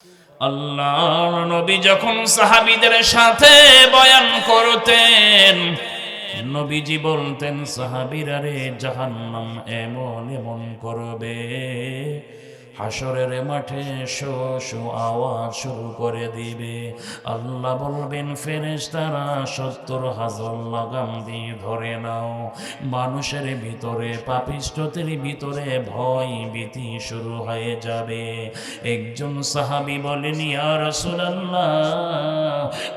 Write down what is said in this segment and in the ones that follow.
আল্লাহর নবী যখন সাহাবীদের সাথে বয়ান করতেন, নবীজি বলতেন, সাহাবীরা রে, জাহান্নাম এমন এমন করবে, হাসরের মাঠে শো শো আওয়াজ শুরু করে দিবে। আল্লাহ বলবেন, ফেরেশতারা ৭০,০০০ লাগাম দিয়ে ধরে নাও। মানুষের ভিতরে, পাপিষ্ঠদের ভিতরে ভয় ভীতি শুরু হয়ে যাবে। একজন সাহাবী বলেন, ইয়া রাসূলুল্লাহ,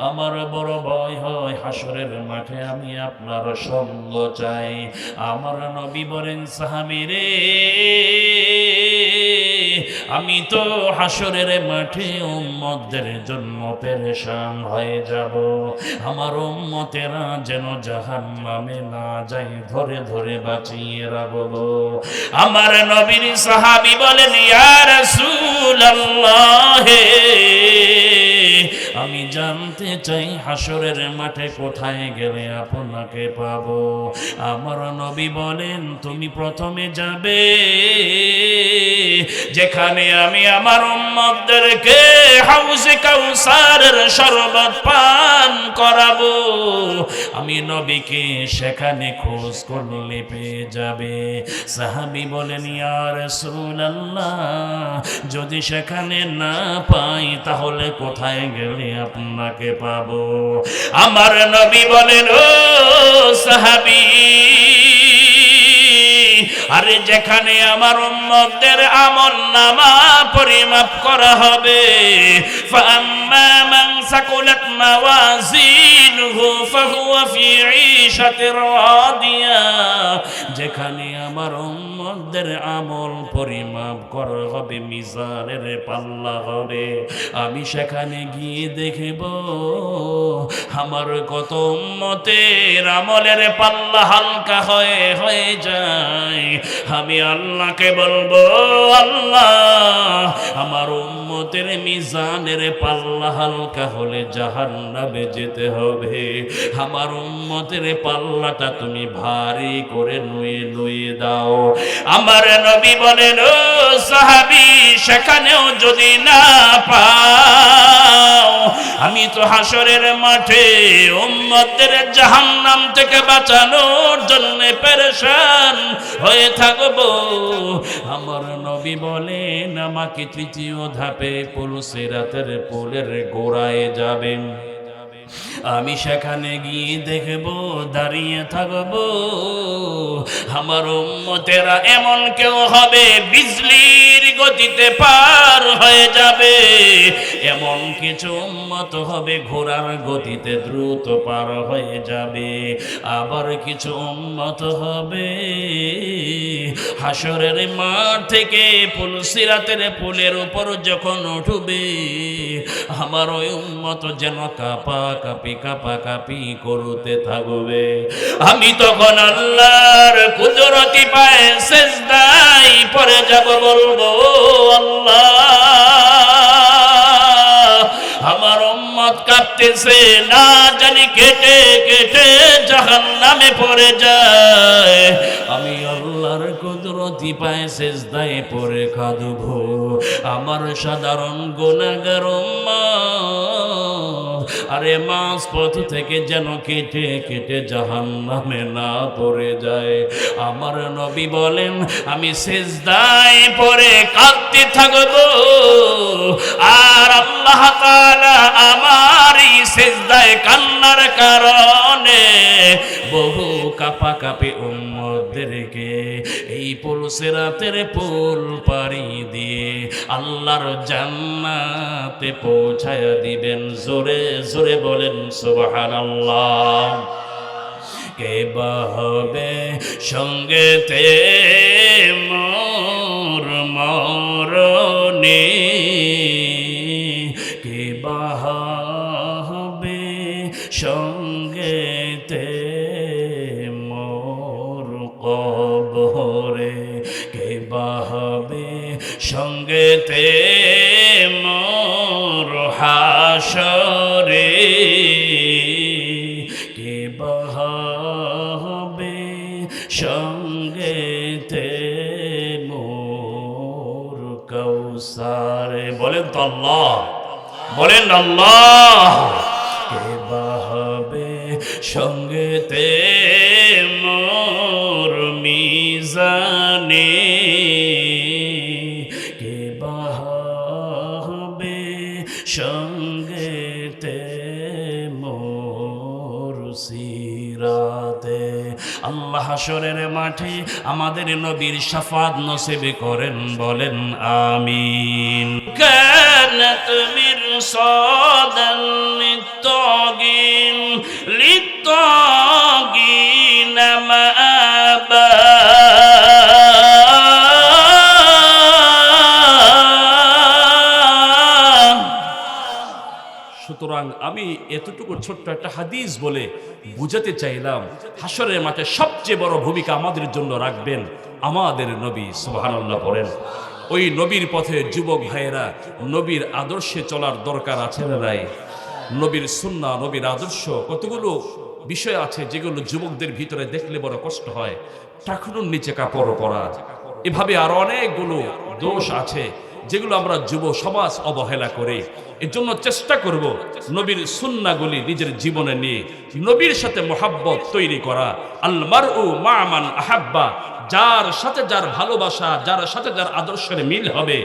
আমার বড় ভয় হয়, হাসরের মাঠে আমি আপনার সঙ্গ চাই। আমার নবী বলেন, সাহাবী রে, আমি তো হাসরের মাঠে উম্মতদের জন্য পেরেশান হয়ে যাব। আমার উম্মতেরা যেন জাহান্নামে না যায়, ধরে ধরে বাঁচিয়ে রাখবো। আমার নবীর সাহাবী বলেন, ইয়া রাসূলুল্লাহ, আমি জানতে চাই হাসরের মাঠে কোথায় গেলে আপনাকে পাবো। আমার নবী বলেন, তুমি প্রথমে যাবে যেখানে আমি আমার উম্মতদেরকে হাউজে কাউসারের শরবত পান করাবো। আমি নবীকে সেখানে খোঁজ করলে পেয়ে যাবে। সাহাবী বলেন, ইয়া রাসূলুল্লাহ, যদি সেখানে না পাই তাহলে কোথায় গেলে আপনাকে পাবো? আমার নবী বলেন, ও সাহাবী, আরে যেখানে আমার উম্মতদের আমলনামা পরিমাপ করা হবে, ফাআম্মা মান সাকুলাত মাওয়াজিনুহু ফাহুয়া ফি ঈশাতির রাদিয়া, যেখানে আমার উম্মতদের আমল পরিমাপ করা হবে, মিজানের পাল্লা হবে, আমি সেখানে গিয়ে দেখব আমার কত উম্মতের আমলের পাল্লা হালকা হয়ে যায়। আমি আল্লাহকে বলবো, আল্লাহ, আমার উম্মতের মিজানের পাল্লা হালকা হলে জাহান্নামে যেতে হবে, আমার উম্মতের পাল্লাটা তুমি ভারী করে নুয়ে নুয়ে দাও। আমার নবী বলেন, ও সাহাবী, সেখানেও যদি না পাও, আমি তো হাসরের মাঠে উম্মতদের জাহান্নাম থেকে বাঁচানোর জন্য পেরেশান হয়ে থাকবো। আমার নবী বলেন, আমাকে তৃতীয় ধাপে পুলসিরাতের পুলের গোড়ায় যাবেন, আমি সেখানে গিয়ে দেখব, দাঁড়িয়ে থাকব, আমার উম্মতেরা এমন কেউ হবে বিজলির গতিতে পার হয়ে যাবে, এমন কিছু উম্মত হবে ঘোড়ার গতিতে দ্রুত পার হয়ে যাবে, আবার কিছু উম্মত হবে হাসরের মাঠ থেকে পুলসিরাতের পুলের উপর যখন উঠবে, আমার ওই উম্মত যেন কাঁপাকাপি করতে থাকবে। আমি তখন আল্লাহর কুদরতি পায়ে সিজদায় পড়ে যাব, বলবো, আল্লাহ, আমার উম্মত কাঁপতেছে, না জানি কেটে কেটে জাহান্নামে পড়ে যায়। আমি আল্লাহর কুদরতি পায়ে সিজদায় পড়ে কাঁদবো, আমার সাধারণ গুনাহগার উম্মত আরে মাঝ পথ থেকে যেন কেটে কেটে জাহান্নামে না পড়ে যায়। আমার নবী বলেন, আমি সিজদায় পড়ে কাঁদতে থাকবো, আর আল্লাহ তাআলা আমার এই সিজদায় কান্নার কারণে বহু কাঁপাকাপি উম্মতদেরকে এই পুলসিরাতের পুল পাড়ি দিয়ে আল্লাহর জান্নাতে পৌঁছায়া দিবেন। জোরে জোরে বলেন সুবহানাল্লাহ। কে বা হবে সঙ্গেতে মোর মরণে, কে বা হবে সঙ্গেতে মোর কবরে, কে বা হবে সঙ্গেতে মোর হাসরে, কে বা হবে সঙ্গেতে মোর কাউসারে। বলেন তো আল্লাহ, বলেন আল্লাহ। কে বা হবে সঙ্গেতে মোর মিজানে, কে বা হবে সঙ্গেতে মোর সিরাতে। আল্লাহ হাশরের মাঠে আমাদের নবীর শাফাত নসিব করেন, বলেন আমিন। কানাত মিরসাদাল লিত্তাগিন লিত্তাগিন মাআবা, সুতরাং আমি এতটুকু ছোট্ট একটা হাদিস বলে বুঝাতে চাইলাম, হাশরের মাঠে সবচেয়ে বড় ভূমিকা আমাদের জন্য রাখবেন আমাদের নবী। সুবহানাল্লাহ পড়েন। ওই নবীর পথে যুবক ভাইয়েরা নবীর আদর্শে চলার দরকার আছে না নাই? নবীর সুন্নাহ, নবীর আদর্শ, কতগুলো বিষয় আছে যেগুলো যুবকদের ভিতরে দেখলে বড় কষ্ট হয়। টাকুনোর নিচে কাপড় পরা, এভাবে আরো অনেকগুলো দোষ আছে যেগুলো আমরা যুব সমাজ অবহেলা করি। এর জন্য চেষ্টা করব নবীর সুন্নাহগুলি নিজের জীবনে নিয়ে নবীর সাথে মোহাব্বত তৈরি করা। আল মারউ মা মান আহাব্বা, যার সাথে যার ভালোবাসা, যার সাথে যার আদর্শের মিল হবে,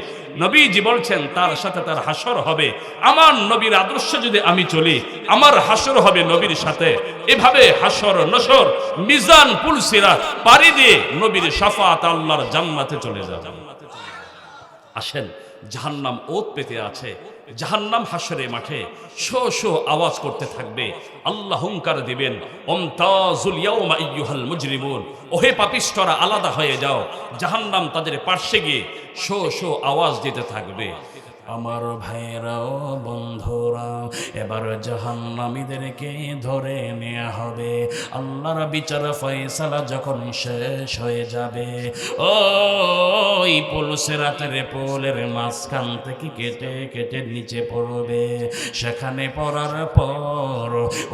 নবীজি বলছেন তার সাথে তার হাসর হবে। আমার নবীর আদর্শে যদি আমি চলি, আমার হাসর হবে নবীর সাথে। এভাবে হাসর নসর মিজান পুলসিরাত পাড়ি দিয়ে নবীর শাফাত আল্লাহর জান্নাতে চলে যাবে। আসেন, জাহান্নাম ওত পেতে আছে, জাহান্নাম হাসরের মাঠে শো শো আওয়াজ করতে থাকবে। আল্লাহ হুঙ্কার দিবেন, ওমতাজুল ইয়াউমা আইয়ুহাল মুজরিমুন, ওহে পাপিষ্ঠরা আলাদা হয়ে যাও। জাহান্নাম তাদের পার্শ্বে গিয়ে শো শো আওয়াজ দিতে থাকবে। আমার ভাইরাও বন্ধুরা, এবার জাহান্নামীদেরকে ধরে নেওয়া হবে। আল্লাহর বিচার ফয়সালা যখন শেষ হয়ে যাবে, ওই পুলসিরাতের পোলের মাঝখান থেকে কেটে কেটে নিচে পড়বে। সেখানে পড়ার পর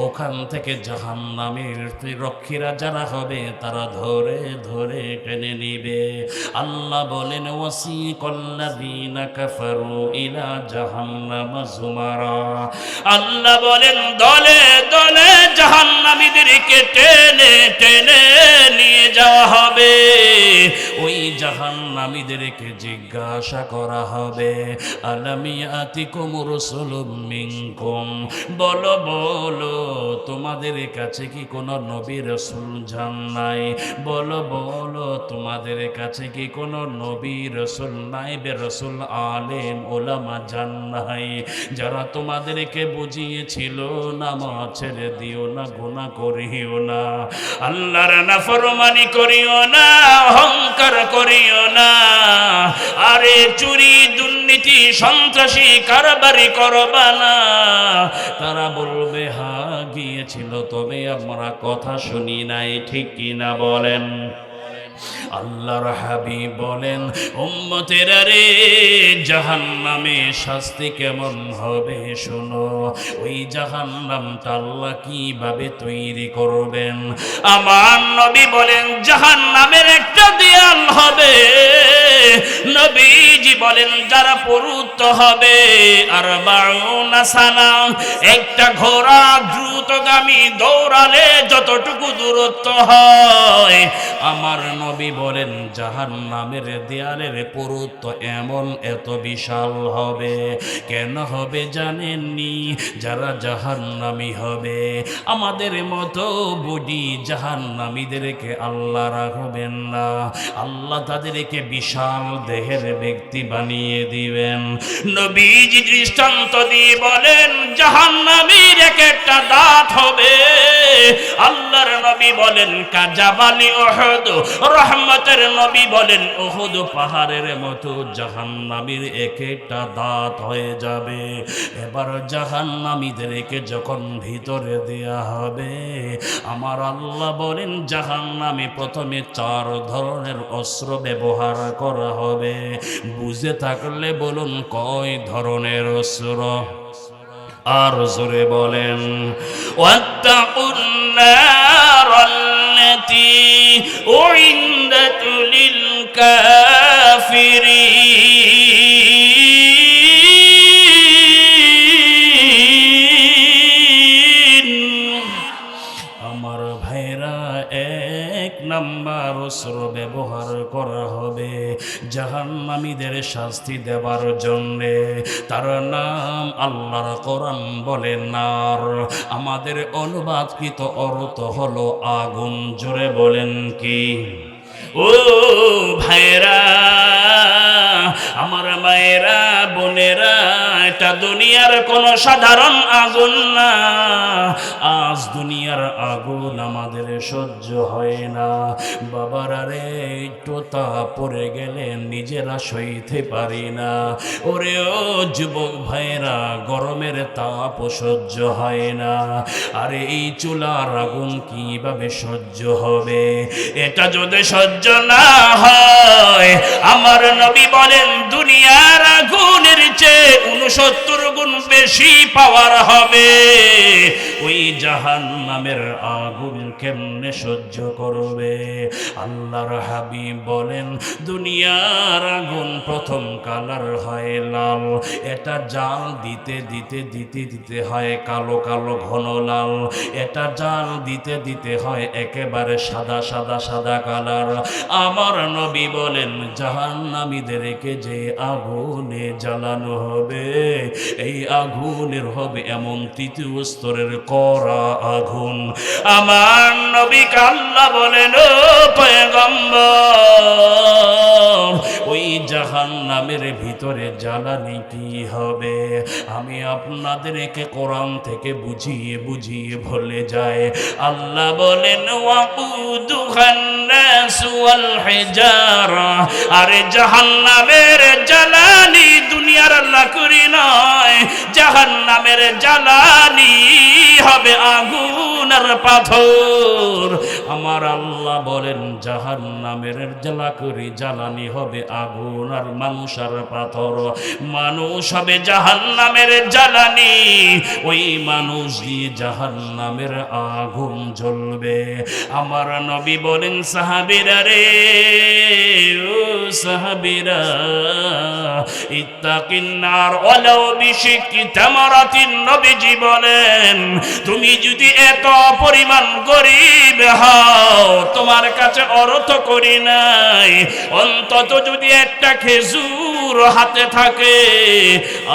ওখান থেকে জাহান্নামীর রক্ষীরা যারা হবে তারা ধরে ধরে টেনে নিবে। আল্লাহ বলেন, ওয়াসিকাল্লাযীনা কাফারু ইলা জাহান্নাম যুমারা, আল্লাহ বলেন দলে দলে জাহান্নামীদেরকে টেনে টেনে নিয়ে যাওয়া হবে। ওই জাহান্নামীদেরকে জিজ্ঞাসা করা হবে, আলাম ইয়াতিকুম রাসূলুম মিনকুম, বলো বলো তোমাদের কাছে কি কোনো নবী রাসূল যান নাই? বলো বলো তোমাদের কাছে কি কোনো নবী রাসূল নাইবে রাসূল আলেম ওলামা যান নাই? যারা তোমাদেরকে বুঝিয়েছিল নামাজ ছেড়ে দিও না, গুনাহ করিও না, আল্লাহর নাফরমানি করিও না, অহংকার করিও না, আরে চুরি দুর্নীতি সন্ত্রাসী কারবারি করবা না। তারা বলবে হ্যাঁ গিয়েছিল, তবে আমরা কথা শুনি নাই। ঠিক কিনা বলেন? আল্লাহর হাবিব বলেন, উম্মতেরা রে, জাহান্নামে শাস্তি কেমন হবে শোনো। ওই জাহান্নামটা আল্লাহ কিভাবে তৈরি করবেন? আমার নবী বলেন, জাহান্নামের একটা দেয়াল হবে। নবীজি বলেন, যারা পরুত্ত হবে আর 52 সানা, একটা ঘোড়া দ্রুতগামী দৌড়ালে যতটুকু দূরত্ব হয়, আমার নবী বলেন জাহান্নামের দেয়ালের পুরুত্ব এমন এত বিশাল হবে। কেন হবে জানেননি? যারা জাহান্নামী হবে, আমাদের মতো বডি জাহান্নামীদেরকে আল্লাহ রাখবেন না, আল্লাহ তাদেরকে বিশাল দেহের ব্যক্তি বানিয়ে দিবেন। নবীজি দৃষ্টান্ত দিয়ে বলেন, জাহান্নামীর এক একটা দাঁত হবে। আল্লাহর নবী বলেন কাজাবালি উহুদ, রহমতের নবী বলেন উহুদ পাহাড়ের মতো জাহান্নামীর এক একটা দাঁত হয়ে যাবে। এবার জাহান্নামীদেরকে যখন ভিতরে দেয়া হবে, আমার আল্লাহ বলেন জাহান্নামে প্রথমে 4 ধরনের অস্ত্র ব্যবহার করা হবে। বুঝে থাকলে বলুন কয় ধরনের অস্ত্র? আর জোরে বলেন, ওয়াত্তাকুন নারাল্লাতী উইন্দাত লিল কাফিরিন। করা হবে জাহান্নামীদের শাস্তি দেওয়ার জন্যে। তার নাম আল্লাহর কোরআন বলে নার, আমাদের অনুবাদকৃত অর্থ হলো আগুন। জোরে বলেন কি? ও ভাইরা, আমার মায়েরা, বোনেরা, এটা দুনিয়ার কোন সাধারণ আগুন না। আজ দুনিয়ার আগুন আমাদের সহ্য হয় না। বাবারা রে, একটু তাপ পড়ে গেলে নিজেরা সইতে পারি না। ওরে ও যুবক ভাইরা, গরমের তাপ সহ্য হয় না। আরে এই চুলার আগুন কিভাবে সহ্য হবে? এটা যদি সহ্য না হয়, আমার নবী বলেন দুনিয়ার আগুনের চেয়ে 69 গুণ বেশি পাওয়ার হবে। ওই জাহান্নামের আগুন কেমনে সহ্য করবে? আল্লাহর হাবিব বলেন দুনিয়ার আগুন প্রথম কালার হয় লাল, এটা জাল দিতে দিতে দিতে দিতে হয় কালো কালো ঘন লাল, এটা জাল দিতে দিতে হয় একেবারে সাদা সাদা সাদা কালার। আমার নবী বলেন জাহান্নামীদেরকে যে আগুনে জ্বালানো হবে, এই আগুনের হবে এমন তৃতীয় স্তরের কড়া আগুন। আমার নবীকে আল্লাহ বলেন ও পয়গম্বর, ওই জাহান্নামের ভিতরে জ্বালানি কি হবে? আমি আপনাদেরকে কোরআন থেকে বুঝিয়ে বুঝিয়ে বলে যায়। আল্লাহ বলেন ওয়াকুদুহান নাস ওয়াল হিজারা, আরে জাহান্নামের জ্বালানি দুনিয়ার লাকড়ি নয়, জাহান্নামের জ্বালানি হবে আগুন আর পাথর। আমার আল্লাহ বলেন জাহান্নামের লাকড়ি জ্বালানি হবে আগুন আর মানুষ আর পাথর। মানুষ হবে জাহান্নামের জ্বালানি, ওই মানুষ দিয়ে জাহান্নামের আগুন জ্বলবে। আমার নবী বলেন সাহাবীরা রে, ও সাহাবীরা, ইত্তাকিন নার ওয়ালাউ বিশিক্কি তামারাতিন। নবীজি বলেন তুমি যদি এত পরিমাণ গরীব হও, তোমার কাছে অর্থ করি নাই, অন্তত যদি একটা খেজুর হাতে থাকে,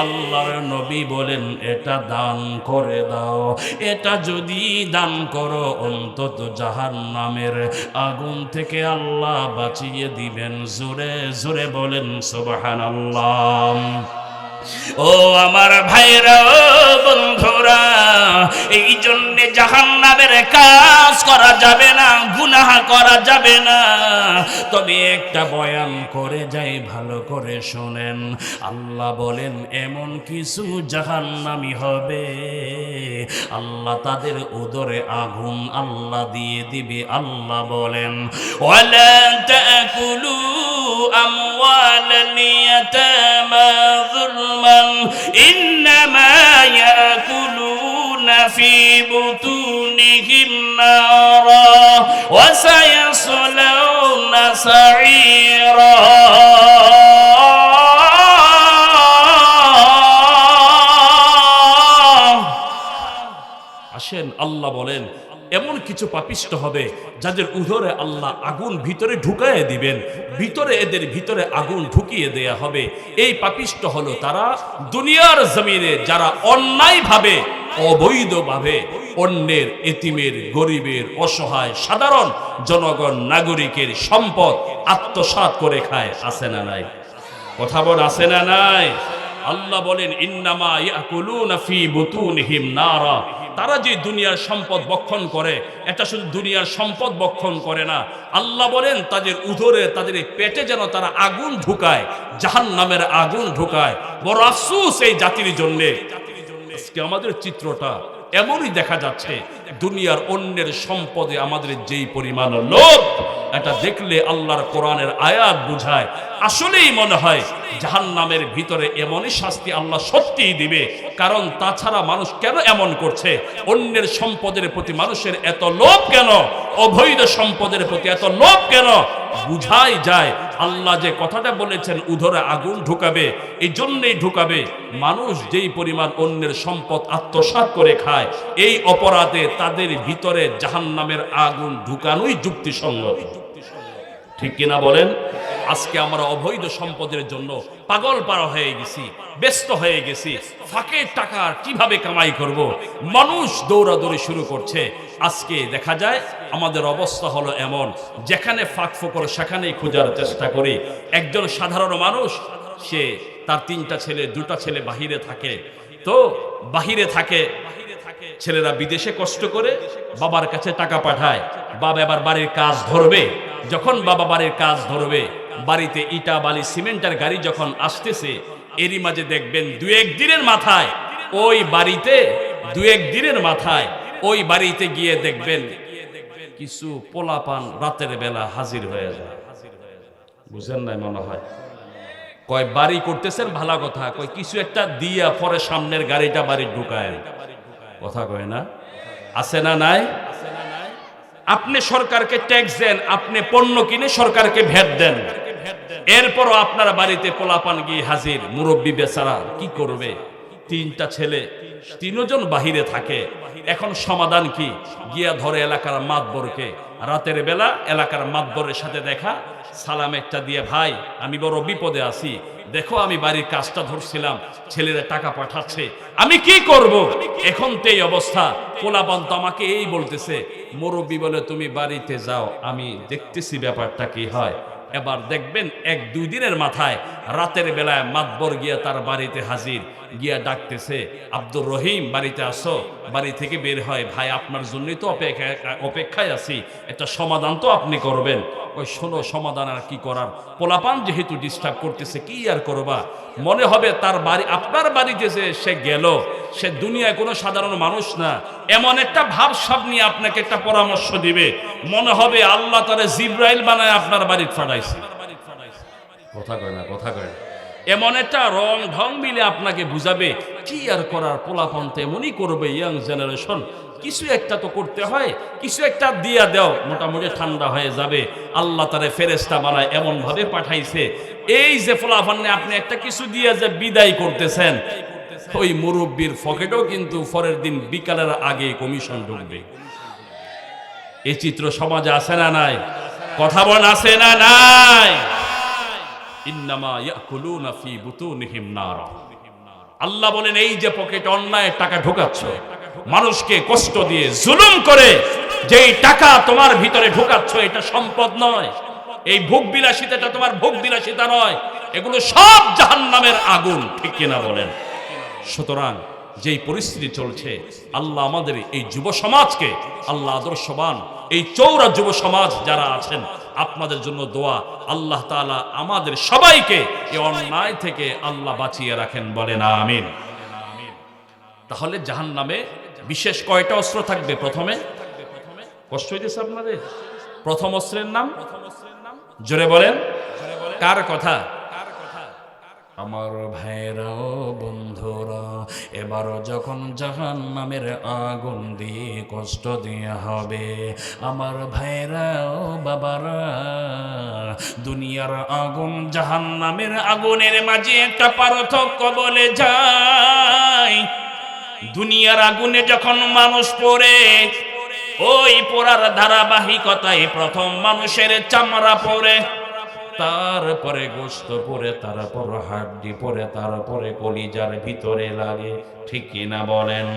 আল্লাহর নবী বলেন এটা দান করে দাও। এটা যদি দান করো, অন্তত জাহান্নামের আগুন থেকে আল্লাহ বাঁচিয়ে দিবেন। জোরে জোরে বলেন সুবহানাল্লাহ। ও আমার ভাইরা, ও বন্ধুরা, এই জন্যে জাহান্নামের কাজ করা যাবে না, গুনাহ করা যাবে না। তবে একটা বয়ান করে যাই, ভালো করে শোনেন। আল্লাহ বলেন এমন কিছু জাহান্নামী হবে, আল্লাহ তাদের উদরে আগুন আল্লাহ দিয়ে দিবে। আল্লাহ বলেন ওয়ালা তাকুলু আমওয়ালাল ইয়াতামা যুলমান ইন্নামা ইয়াকুলুনা ফি বুতুনিহিম নারা ওয়া সায়াসলাউনা সাঈরা। আসেন, আল্লাহ বলেন এমন কিছু পাপিষ্ট হবে যাদের উদরে আল্লাহ আগুন ভিতরে ঢুকাইয়ে দিবেন, ভিতরে এদের ভিতরে আগুন ঢুকিয়ে দেয়া হবে। এই পাপিষ্ট হলো তারা দুনিয়ার জমিনে যারা অন্যায়ভাবে অবৈধভাবে অন্যের এতিমের, গরিবের, অসহায় সাধারণ জনগণ নাগরিকের সম্পদ আত্মসাৎ করে খায়। আছে না নাই? কথা বল, আছে না নাই? আল্লাহ বলেন ইন্নামা ইয়াকুলুনা ফি বুতুনিহিম নারা। তারা যে দুনিয়ার সম্পদ ভক্ষণ করে, এটা শুধু দুনিয়ার সম্পদ ভক্ষণ করে না, আল্লাহ বলেন তাদের উদরে, তাদের পেটে যেন তারা আগুন ঢুকায়, জাহান্নামের আগুন ঢুকায়। বড় আফসোস এই জাতির জন্য। আজকে আমাদের চিত্রটা এমনই দেখা যাচ্ছে, দুনিয়ার অন্যের সম্পদে আমাদের যেই পরিমাণ লোভ, এটা দেখলে আল্লাহর কোরআনের আয়াত বুঝায়। আসলেই মনে হয় জাহান্নামের ভিতরে এমনই শাস্তি আল্লাহ সত্যিই দিবে। কারণ তাছাড়া মানুষ কেন এমন করছে? অন্যের সম্পদের প্রতি মানুষের এত লোভ কেন? অবৈধ সম্পদের প্রতি এত লোভ কেন? বুঝাই যায় আল্লাহ যে কথাটা বলেছেন উদরে আগুন ঢুকাবে, এই জন্যই ঢুকাবে। মানুষ যেই পরিমাণ অন্যের সম্পদ আত্মসাৎ করে খায়, এই অপরাধে তাদের ভিতরে জাহান্নামের আগুন ঢুকানোই যুক্তিসঙ্গত। ঠিক কিনা বলেন? আজকে আমরা অবৈধ সম্পদের জন্য পাগল পারা হয়ে গেছি, ব্যস্ত হয়ে গেছি। ফাঁকের টাকা কিভাবে কামাই করব, মানুষ দৌড়াদৌড়ি শুরু করছে। আজকে দেখা যায় আমাদের অবস্থা হলো এমন, যেখানে ফাঁক ফোকর সেখানেই খোঁজার চেষ্টা করি। একজন সাধারণ মানুষ, সে তার 3টা ছেলে 2টা ছেলে বাহিরে থাকে, তো বাহিরে থাকে, ছেলেরা বিদেশে কষ্ট করে বাবার কাছে টাকা পাঠায়। বাবা এবার বাড়ির কাজ ধরবে, যখন বাবা বাড়ির কাজ ধরবে, বাড়িতে ইটা বালি সিমেন্টের গাড়ি যখন আসতেছে, এরই মাঝে দেখবেন 2-1 দিনের মাথায় ওই বাড়িতে 2-1 দিনের মাথায় ওই বাড়িতে গিয়ে দেখবেন কিছু পোলাপান রাতের বেলা হাজির হয়ে যায়। বুঝেন নাই মনে হয়? কয় বাড়ি করতেছেন ভালো কথা, কয় কিছু একটা দিয়া পরে সামনের গাড়িটা বাড়ি ঢুকায়, কথা কয় না? আছে না নাই? আপনি সরকারকে ট্যাক্স দেন, আপনি পণ্য কিনে সরকারকে ভ্যাট দেন, এরপরও আপনার বাড়িতে পোলাপান গিয়ে হাজির। মুরব্বী বেচারা কি করবে? 3টা ছেলে, 3 জন বাহিরে থাকে। এখন সমাধান কি? গিয়া ধরে এলাকার মাতবরকে, রাতের বেলা এলাকার মাতবরের সাথে দেখা, সালাম একটা দিয়ে, ভাই আমি বড় বিপদে আছি, দেখো আমি বাড়ির কাজটা ধরছিলাম, ছেলেরা টাকা পাঠাচ্ছে, আমি কি করব? এখন তো এই অবস্থা, পোলাপান তো আমাকে এই বলতেছে। মুরব্বী বলে তুমি বাড়িতে যাও, আমি দেখতেছি ব্যাপারটা কি হয়। এবার দেখবেন 1-2 দিনের মাথায় রাতের বেলায় মাতবর গিয়া তার বাড়িতে হাজির, গিয়া ডাকতেছে, আব্দুর রহিম বাড়িতে আসো। বাড়ি থেকে বের হয়, ভাই আপনার জন্যই তো অপেক্ষায় আছি, একটা সমাধান তো আপনি করবেন। ওই শোনো, সমাধান আর কি করার, পোলাপান যেহেতু ডিস্টার্ব করতেছে, কি আর করবা। মনে হবে তার বাড়ি, আপনার বাড়িতে যে সে গেল, সে দুনিয়ায় কোনো সাধারণ মানুষ না, এমন একটা ভাব সব নিয়ে আপনাকে একটা পরামর্শ দিবে, মনে হবে আল্লাহ তারে জিব্রাইল বানায় আপনার বাড়ি ফাটাইছে। কথা কয় না? কথা কয় না? এমন একটা রং ঢং মিলে আপনাকে বুঝাবে। কি আর করার, পোলাপান তো এমনই করবে, ইয়াং জেনারেশন, কিছু একটা তো করতে হয়, কিছু একটা দিয়া দাও, মোটামুটি ঠান্ডা হয়ে যাবে। আল্লাহ তারে ফেরেশতা বানায় এমন ভাবে পাঠাইছে, এই যে পোলাপানে আপনি একটা কিছু দিয়ে যে বিদায় করতেছেন, ওই মুরব্বীর পকেটেও কিন্তু পরের দিন বিকালের আগে কমিশন ঢুকবে। এই চিত্র সমাজে আছে না নাই? কথা বল, আছে না নাই? ইন্নামা ইয়াকুলুনা ফি বুতুনিহিম নার। আল্লাহ বলেন, এই যে পকেটে অন্যায় টাকা ঢোকাচ্ছ, মানুষকে কষ্ট দিয়ে জুলুম করে যেই টাকা তোমার ভিতরে ঢোকাচ্ছ, এটা সম্পদ নয়, এই ভোগ বিলাসিতা, এটা তোমার ভোগ বিলাসিতা নয়, এগুলো সব জাহান্নামের আগুন। ঠিক কিনা বলেন? সুতরাং যেই পরিস্থিতি চলছে, আল্লাহ আমাদের এই যুব সমাজকে, আল্লাহ আদর্শবান এই চৌরা যুব সমাজ যারা আছেন, আপনাদের জন্য দোয়া, আল্লাহ তাআলা আমাদের সবাইকে এই অন্যায় থেকে আল্লাহ বাঁচিয়ে রাখেন, বলেন আমিন। তাহলে জাহান্নামে বিশেষ কয়টা অস্ত্র থাকবে? প্রথমে, কষ্ট হইতেছে আপনাদের? প্রথম অস্ত্রের নাম জোরে বলেন, কার কথা? আমার ভাইরা ও বন্ধুরা, এবারও যখন জাহান্নামের আগুন দিয়ে কষ্ট দেয়া হবে, আমার ভাইরা ও বাবারা, দুনিয়ার আগুন জাহান্নামের আগুনের মাঝে একটা পার্থক্য বলে যায়। দুনিয়ার আগুনে যখন মানুষ পড়ে, ওই পোড়ার ধারাবাহিকতায় প্রথম মানুষের চামড়া পড়ে, তারপরে গোশত পরে, তারপর হাড্ডি পরে, তারপরে কলিজার ভিতরে লাগে। ঠিক কিনা বলেন?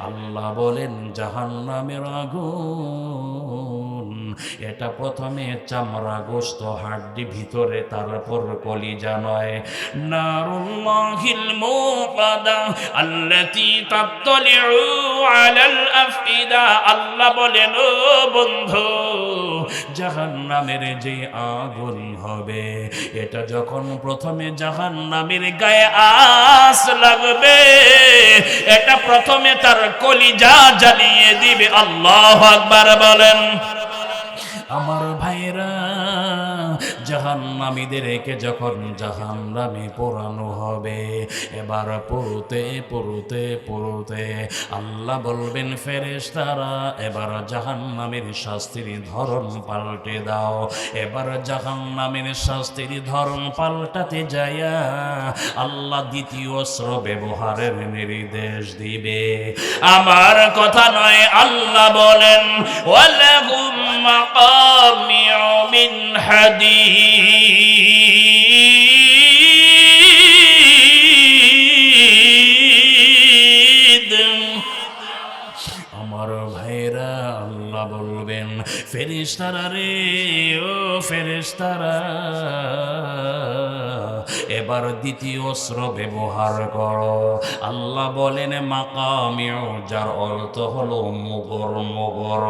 আল্লাহ বলেন জাহান্নামের আগুন, এটা প্রথমে চামড়া, গোশত, হাড্ডি ভিতরে, তারপর কলিজা নয়। নারুল্লাহিল মুকাদা আল্লাতী তাত্তালিউ আলাল আফইদা। আল্লাহ বলেন, ও বন্ধু, জাহান্নামের যে আগুন হবে, এটা যখন প্রথমে জাহান্নামের গায়ে আঁচ লাগবে, এটা প্রথমে তার কলিজা জ্বালিয়ে দিবে। আল্লাহু আকবার বলেন। আমার ভাইরা, জাহান্নামীদেরকে যখন জাহান্নামে পোড়ানো হবে, এবার পুরুতে পুরুতে পুরুতে আল্লাহ বলবেন ফেরেশতারা এবার জাহান্নামের শাস্তির ধরন পাল্টে দাও। এবার জাহান্নামের শাস্তির ধরন পাল্টাতে যায়া আল্লাহ দ্বিতীয় অস্ত্র ব্যবহারের নির্দেশ দিবে। আমার কথা নয়, আল্লাহ বলেন ওয়ালাহুম মাকামিউ মিন হাদীদ। আমার ভাইরা, আল্লাহ বলবেন ফেরেশতারা রে, ও ফেরেশতারা এবার দ্বিতীয় অস্ত্র ব্যবহার করো। আল্লাহ বলেন মাকামিউ, যার অর্থ হলো মুগর, মুগর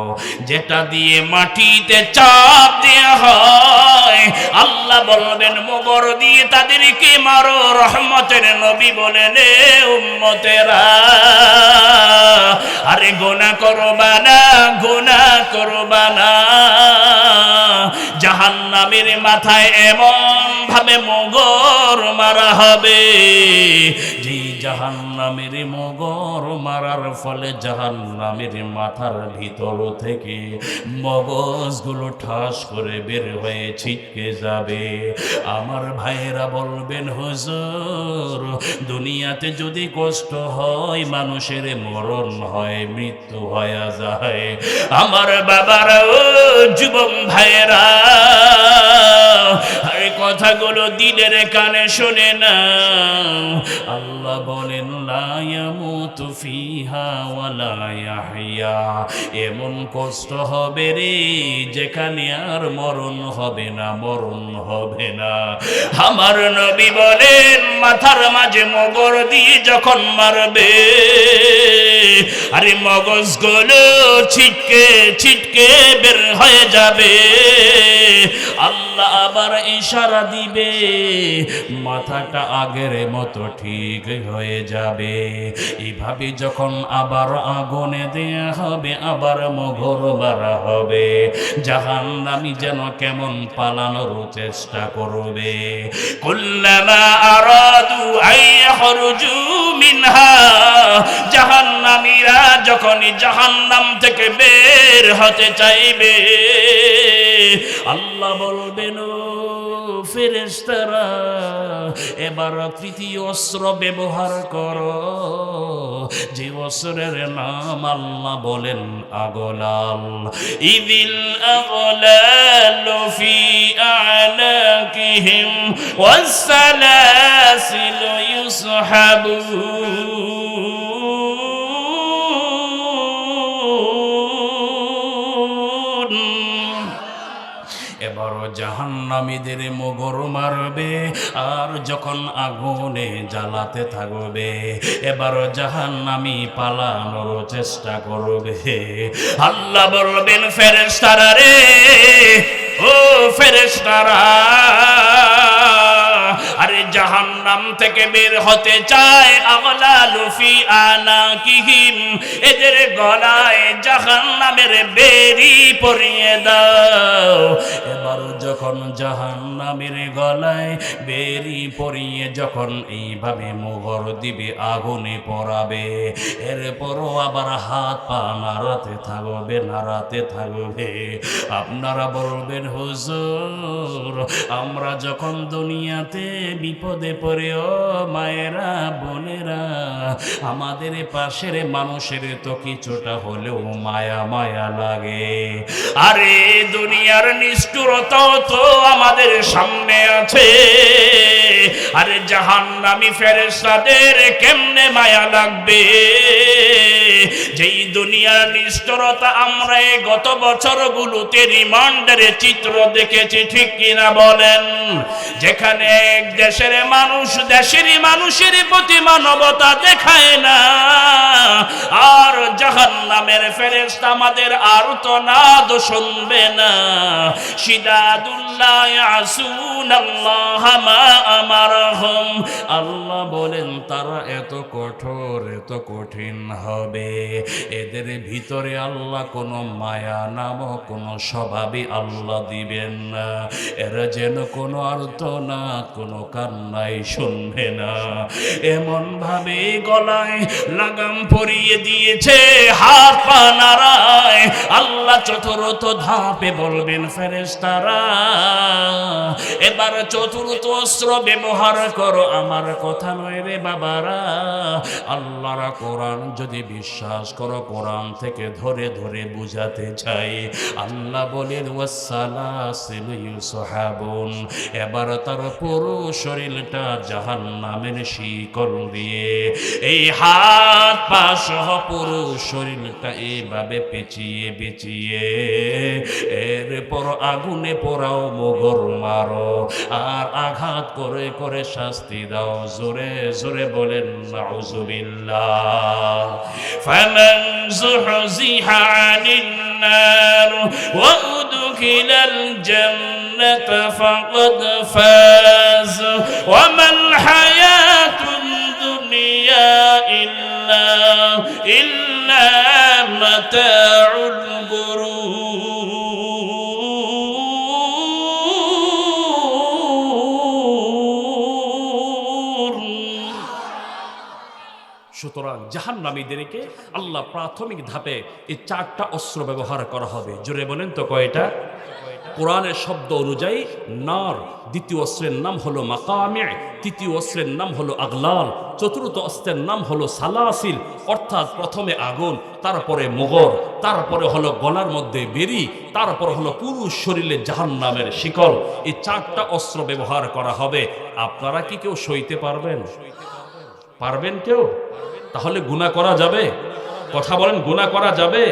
যেটা দিয়ে মাটিতে চাপ দেয়া হয়। আল্লাহ বলবেন মুগর দিয়ে তাদেরকে মারো। রহমতের নবী বলেন এ উম্মতেরা, আরে গুনাহ করবা না, গুনাহ করবা না। জাহান্নামের মাথায় এমন ভাবে মুগর মারা হবে, যে জাহান্নামের মুগর মারার ফলে জাহান্নামের মাথার ভিতর থেকে মগজগুলো ঠাস করে বের হয়ে ছিটকে যাবে। আমার ভাইয়েরা বলবেন হুজুর, দুনিয়াতে যদি কষ্ট হয়, মানুষের মরণ হয়, মৃত্যু হয়ে যায়। আমার বাবারা, ও যুবক ভাইয়েরা, এই কথাগুলো দিনের কানে শুনে না। আল্লাহ বলেন লা ইয়ামুতু ফিহা ওয়া লা ইয়াহইয়া, এমন কষ্ট হবে রে যেখানে আর মরণ হবে না, মরণ হবে না। আমার নবী বলেন মাথার মাঝে মগর দিয়ে যখন মারবে, আরে মগজগুলো ছিটকে ছিটকে বের হয়ে যাবে। আল্লাহ আবার ইশারা দিবে, মাথাটা আগের মতো ঠিক হয়ে যাবে। এইভাবে যখন আবার আগুনে দেয়া হবে, আবার মগর মারা হবে, জাহান্নামী যেন কেমন পালানোর চেষ্টা করবে। কুল্লামা আরাদু আইয়াখরুজু মিনহা, জাহান্নামীরা যখনই জাহান্নাম থেকে বের হতে চাইবে, আল্লাহ বলবেন ও ফেরেশতারা এবার তৃতীয় অস্ত্র ব্যবহার করো। যে অস্ত্রের নাম আল্লাহ বলেন আগলাল। ইদিল আগলালু ফি আনাকিহিম ওয়াস সালাসিলু ইউসহাবুন। এবারও জাহান্নামীদের মগর মারবে, আর যখন আগুনে জ্বালাতে থাকবে, এবারও জাহান্নামী পালানোর চেষ্টা করবে। আল্লাহ বলবেন ফেরেশতারা রে, ও ফেরেশতারা, আরে জাহান্নাম থেকে বের হতে চায়, আগলালু ফি আনাকিহিম, এদের গলায় জাহান্নামের বেড়ি পরিয়ে দাও। এবার যখন জাহান্নামের গলায় বেড়ি পরিয়ে যখন এইভাবে মোহর দিবে, আগুনে পড়াবে, এরপরও আবার হাত পা নাড়াতে থাকবে, নাড়াতে থাকবে। আপনারা বলবেন হুজুর, আমরা যখন দুনিয়াতে বিপদে পড়ে, ও মায়েরা বোনেরা, আমাদের পাশের মানুষের তো কিছুটা হলেও মায়া মায়া লাগে। আরে দুনিয়ার নিষ্ঠুরতা তো আমাদের সামনে আছে, আরে জাহান্নামী ফেরেশতাদের কেমনে মায়া লাগবে? যেই দুনিয়ার নিষ্ঠুরতা আমরা গত বছরগুলোতে রিমান্ডারে চিত্র দেখেছি, ঠিক কিনা বলেন? যেখানে এক দেশের মানুষ দেশেরই মানুষের প্রতি মানবতা দেখায় না, আর জাহান্নামের ফেরেশতা আমাদের আর্তনাদ শুনবে না। শিদাদুল্লাহ ইয়াসুনাল্লাহ মা আমারহুম, আল্লাহ বলেন তারা এত কঠোর, এত কঠিন হবে, এদের ভিতরে আল্লাহ কোনো মায়া নামক কোনো স্বভাবই আল্লাহ দিবেন না। এরা যেন কোনো আর্তনা কোনো কান্নাই শুনবে না, এমন ভাবে গলায় লাগাম পরিয়ে দিয়েছে, হাত পা নাড়ায়। আল্লাহ চতুর্থ ধাপে বলবেন ফেরেশতারা এবার চতুর্থ অস্ত্র ব্যবহার করো। আমার কথা নয় রে বাবারা, আল্লাহর কোরআন যদি বিশ্বাস করো, কোরআন থেকে ধরে ধরে বুঝাতে চাই। আল্লাহ বলেন ওয়াসসালাসিলু ইউসহাবুন, এবার তার পুরো শরীরটা জাহান্নামের শিকল দিয়ে, এই হাত পা সহ পুরো শরীরটা এইভাবে পেঁচিয়ে পেঁচিয়ে এরপর আগুনে পোড়াও, মোগর মারো আর আঘাত করে করে শাস্তি দাও। জোরে জোরে বলেন নাউযুবিল্লাহ। ফামান যুহযিহা আনিন নার ওয়া উদখিলাল জান্নাতা ফাকাদ ফাজ ওয়া মাল হায়াতুদ দুনিয়া ইল্লা মাতাউল গুরুর। সুতরাং জাহান্নামীদেরকে আল্লাহ প্রাথমিক ধাপে এই 4টা অস্ত্র ব্যবহার করা হবে। জোরে বলেন তো কয়টা? কোরআনের শব্দ অনুযায়ী নার, দ্বিতীয় অস্ত্রের নাম হলো মাকামি', তৃতীয় অস্ত্রের নাম হলো আগলাল, চতুর্থ অস্ত্রের নাম হলো সালাসিল, অর্থাৎ প্রথমে আগুন, তারপরে মোগর, তারপরে হলো গলার মধ্যে বেরি, তারপর হলো পুরো শরীরে জাহান্নামের শিকল। এই 4টা অস্ত্র ব্যবহার করা হবে। আপনারা কি কেউ সইতে পারবেন? পারবেন কেউ? তাহলে গুনাহ করা যাবে? কথা বলেন, গুনাহ করা যাবে?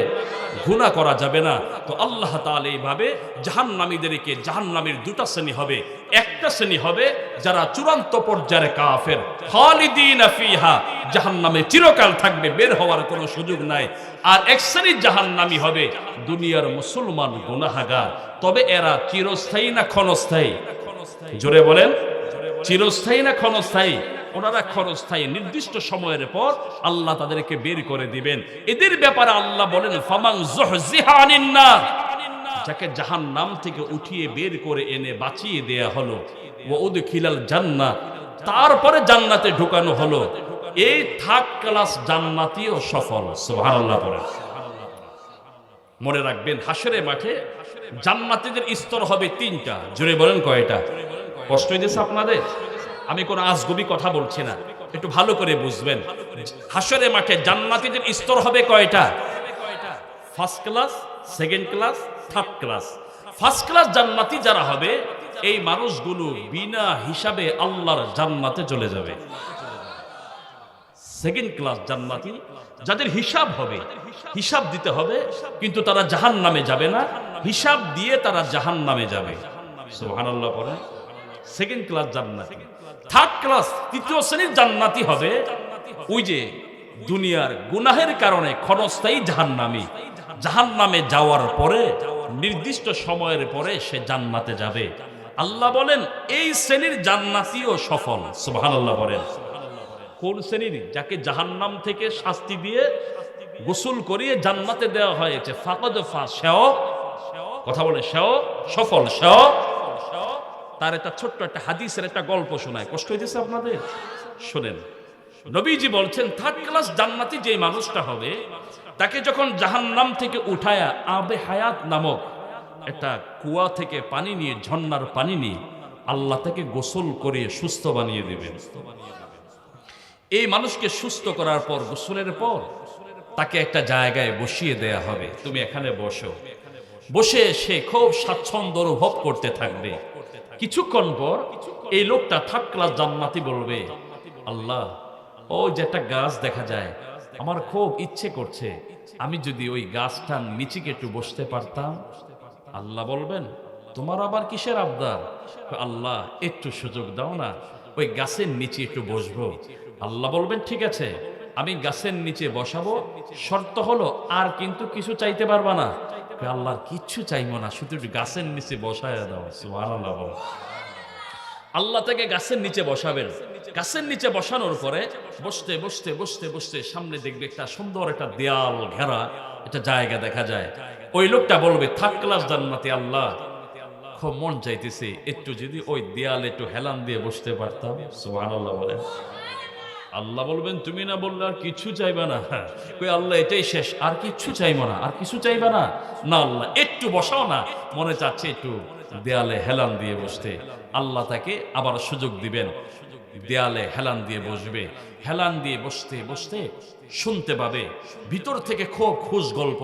গুনাহ করা যাবে না। তো আল্লাহ তাআলা এইভাবে জাহান্নামীদেরকে, জাহান্নামের 2টা শ্রেণী হবে। একটা শ্রেণী হবে যারা চূড়ান্ত পর্যায়ের কাফের, খালিদিনা ফিহা, জাহান্নামে চিরকাল থাকবে, বের হওয়ার কোনো সুযোগ নাই। আর এক শ্রেণীর জাহান্নামী হবে দুনিয়ার মুসলমান গুনাহগার। তবে এরা চিরস্থায়ী না ক্ষণস্থায়ী? জোরে বলেন, চিরস্থায়ী না ক্ষণস্থায়ী? ওনারা ক্ষণস্থায়ী, নির্দিষ্ট সময়ের পর আল্লাহ তাদেরকে বের করে দিবেন। এদের ব্যাপারে আল্লাহ বলেন ফামান যুহযিহা আনিন নার, যাকে জাহান্নাম থেকে উঠিয়ে বের করে এনে বাঁচিয়ে দেয়া হলো, ওয়া উদখিলাল জান্নাহ, তারপরে জান্নাতে ঢোকানো হলো, এই থার্ড ক্লাস জান্নাতীও সফল। সুবহানাল্লাহ পড়েন। মনে রাখবেন হাশরের মাঠে জান্নাতীদের স্তর হবে 3টা। জোরে বলেন কয়টা? কষ্ট হইতেছে আপনাদের? আমি কোনো আজগুবি কথা বলছি না, একটু ভালো করে বুঝবেন। হাশরের মাঠে জান্নাতীদের স্তর হবে কয়টা? First class, second class, third class. First class জান্নাতি যারা হবে, এই মানুষগুলো বিনা হিসাবে আল্লাহর জান্নাতে চলে যাবে। সেকেন্ড ক্লাস জান্নাতি যাদের হিসাব হবে, হিসাব দিতে হবে, কিন্তু তারা জাহান্নামে যাবে না, হিসাব দিয়ে তারা জাহান্নামে যাবে। সুবহানাল্লাহ পড়েন। সেকেন্ড ক্লাস জান্নাতি। থার্ড ক্লাস, 3য় শ্রেণীর জান্নাতি হবে ওই যে দুনিয়ার গুনাহের কারণে ক্ষণস্থায়ী জাহান্নামী, জাহান্নামে যাওয়ার পরে নির্দিষ্ট সময়ের পরে সে জান্নাতে যাবে। আল্লাহ বলেন এই শ্রেণীর জান্নাতীও সফল। সুবহানাল্লাহ বলেন। কোন শ্রেণীর? যাকে জাহান্নাম থেকে শাস্তি দিয়ে গোসল করিয়ে জান্নাতে দেওয়া হয়েছে। ফাকাদ ফাজ, সেও, কথা বলে, সেও সফল, সেও। তার একটা ছোট্ট একটা হাদিসের একটা গল্প শোনায়, কষ্ট হইতেছে আপনাদের? শোনেন। নবীজি বলছেন থার্ড ক্লাস জান্নাতি যে মানুষটা হবে, তাকে যখন জাহান্নাম থেকে উঠায়া আবে হায়াত নামক একটা কুয়া থেকে পানি নিয়ে, ঝর্ণার পানি নিয়ে আল্লাহ তাকে গোসল করিয়ে সুস্থ বানিয়ে দিবেন। এই মানুষকে সুস্থ করার পর, গোসলের পর তাকে একটা জায়গায় বসিয়ে দেয়া হবে, তুমি এখানে বসো। বসে সে খুব স্বাচ্ছন্দ্য অনুভব করতে থাকবে। কিছুক্ষণ পর এই লোকটা থার্ড ক্লাস জান্নাতি বলবে, আল্লাহ, ওই যে একটা গাছ দেখা যায়, আমার খুব ইচ্ছে করছে আমি যদি ওই গাছটার নিচে একটু বসতে পারতাম। আল্লাহ বলবেন, তোমার আবার কিসের আবদার? আল্লাহ, একটু সুযোগ দাও না, ওই গাছের নিচে একটু বসবো। আল্লাহ বলবেন, ঠিক আছে, আমি গাছের নিচে বসাবো, শর্ত হলো আর কিন্তু কিছু চাইতে পারবা না। আল্লাহর কিচ্ছু চাইবো না, শুধু একটু গাছের নিচে বসায় দাও। সুবহানাল্লাহ। আল্লাহ তাকে গাছের নিচে বসাবেন। গাছের নিচে বসানোর পরে বসতে বসতে বসতে বসতে সামনে দেখবে একটা সুন্দর একটা দেয়াল ঘেরা একটা জায়গা দেখা যায়। ওই লোকটা বলবে থার্ড ক্লাস জান্নাতি, আল্লাহ খুব মন চাইতেছে একটু যদি ওই দেয়ালে একটু হেলান দিয়ে বসতে পারতাম। সুবহানাল্লাহ বলেন। আল্লাহ বলবেন তুমি না বললে আর কিছু চাইবা না? কই আল্লাহ এটাই শেষ, আর কিছু চাইবো না, আর কিছু চাইবা না? না আল্লাহ একটু বসাও না, মনে চাচ্ছে একটু দেয়ালে হেলান দিয়ে বসতে। আল্লাহ তাকে আবার সুযোগ দিবেন, দেয়ালে হেলান দিয়ে বসবে। হেলান দিয়ে বসতে বসতে শুনতে পাবে ভিতর থেকে খুব খুশ গল্প,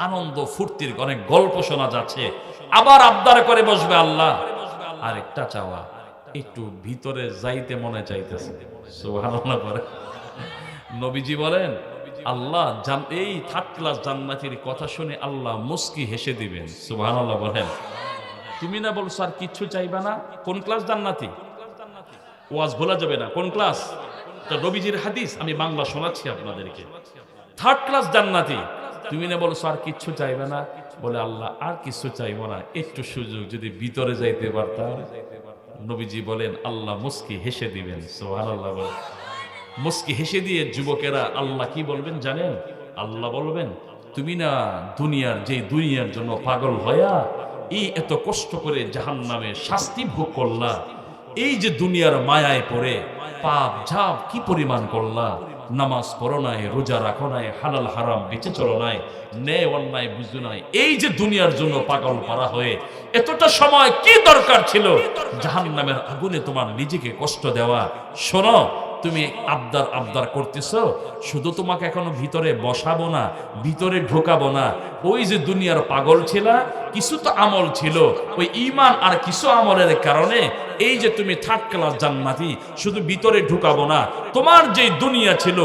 আনন্দ ফুর্তির অনেক গল্প শোনা যাচ্ছে। আবার আবদার করে বসবে, আল্লাহ আরেকটা চাওয়া, একটু ভিতরে যাইতে মনে চাইতেছে। সুবহানাল্লাহ বলেন। নবীজি বলেন আল্লাহ এই থার্ড ক্লাস জান্নাতীর কথা শুনে আল্লাহ মুস্কি হেসে দিবেন। সুবহানাল্লাহ বলেন। তুমি না বলছো আর কিচ্ছু চাইবা না? কোন ক্লাস জান্নাতি? ওয়াজ ভোলা যাবে না, কোন ক্লাস? তো নবীজির হাদিস আমি বাংলা শোনাচ্ছি আপনাদেরকে। থার্ড ক্লাস জান্নাতি, তুমি না বলছো আর কিচ্ছু চাইবে না? বলে আল্লাহ আর কিছু চাইবো না, একটু সুযোগ যদি ভিতরে যাইতে পারতাম। নবীজি বলেন আল্লাহ মুস্কি হেসে দিবেন। সুবহানাল্লাহ বলেন। মুস্কি হেসে দিয়ে যুবকেরা আল্লাহ কি বলবেন জানেন? আল্লাহ বলবেন তুমি না দুনিয়ার জন্য পাগল হইয়া এই এত কষ্ট করে জাহান্নামে শাস্তি ভোগ করলা, এই যে দুনিয়ার মায়ায় পড়ে পাপ ঝাপ কি পরিমাণ করলা, নামাজ পড়ো নাই, রোজা রাখো নাই, হালাল হারাম বেঁচে চলো নাই, ন্যায় অন্যায় বুঝো নাই, এই যে দুনিয়ার জন্য পাগল পারা হয়ে এতটা সময় কি দরকার ছিল জাহান্নামের আগুনে তোমার নিজেকে কষ্ট দেওয়া? শোনো, তুমি আবদার করতেছো, শুধু তোমাকে এখনো ভিতরে বসাবো না, ভিতরে ঢোকাবো না। ওই যে দুনিয়ার পাগল ছিল, কিছু তো আমল ছিল, ওই ঈমান আর কিছু আমলের কারণে এই যে তুমি থার্ড ক্লাস জান্নাতি, শুধু ভিতরে ঢুকাবো না, তোমার যে দুনিয়া ছিল,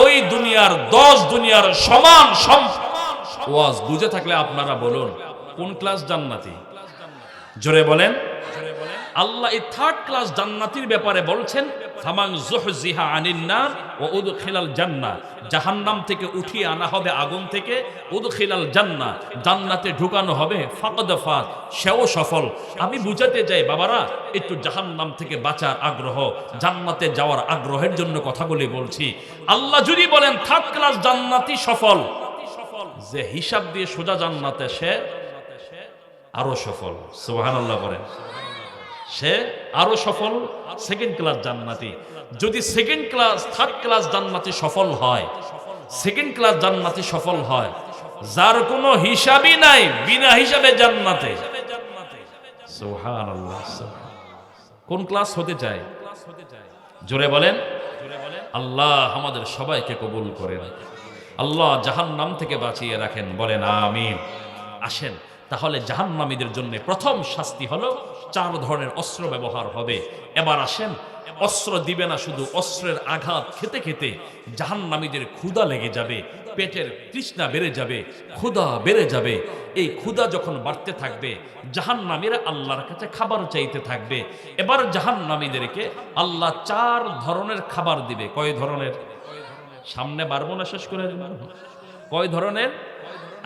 ওই দুনিয়ার 10 দুনিয়ার সমান ওয়াজ বুঝে থাকলে আপনারা বলুন কোন ক্লাস জান্নাতি? জোরে বলেন। আল্লাহ এই থার্ড ক্লাস জান্নাতির ব্যাপারে বলছেন ফামান যুহজিহা আনিন নার ওয়া উদখিলাল জান্নাহ, জাহান্নাম থেকে উঠিয়ে আনা হবে আগুন থেকে, উদখিলাল জান্নাহ, জান্নাতে ঢুকানো হবে, ফাকাদ ফাজ, সেও সফল। আমি বুঝাতে যাই বাবারা, একটু জাহান্নাম থেকে বাঁচার আগ্রহ, জান্নাতে যাওয়ার আগ্রহের জন্য কথাগুলি বলছি। আল্লাহ যদি বলেন থার্ড ক্লাস জান্নাতি সফল, যে হিসাব দিয়ে সোজা জান্নাতে সে আরো সফল। সুবহানাল্লাহ বলেন। সে আরো সফল, সেকেন্ড ক্লাস জান্নাতি। যদি থার্ড ক্লাস জান্নাতি সফল হয়, সেকেন্ড ক্লাস জান্নাতি সফল হয়, যার কোনো হিসাবই নাই, বিনা হিসাবে জান্নাতে। সুবহানাল্লাহ। কোন ক্লাস হতে চায়? জোরে বলেন। আল্লাহ আমাদের সবাইকে কবুল করেন, আল্লাহ জাহান্নাম থেকে বাঁচিয়ে রাখেন, বলেন আমিন। আসেন তাহলে জাহান্নামীদের জন্য প্রথম শাস্তি হলো 4 ধরনের অস্ত্র ব্যবহার হবে। এবার আসেন, অস্ত্র দিবে না, শুধু অস্ত্রের আঘাত খেতে খেতে জাহান্নামীদের ক্ষুধা লেগে যাবে, পেটের তৃষ্ণা বেড়ে যাবে, ক্ষুধা বেড়ে যাবে। এই ক্ষুধা যখন বাড়তে থাকবে, জাহান্নামীরা আল্লাহর কাছে খাবার চাইতে থাকবে। এবার জাহান্নামীদেরকে আল্লাহ 4 ধরনের খাবার দিবে। কয় ধরনের? সামনে বাড়বো না, শেষ করে দেব। কয় ধরনের?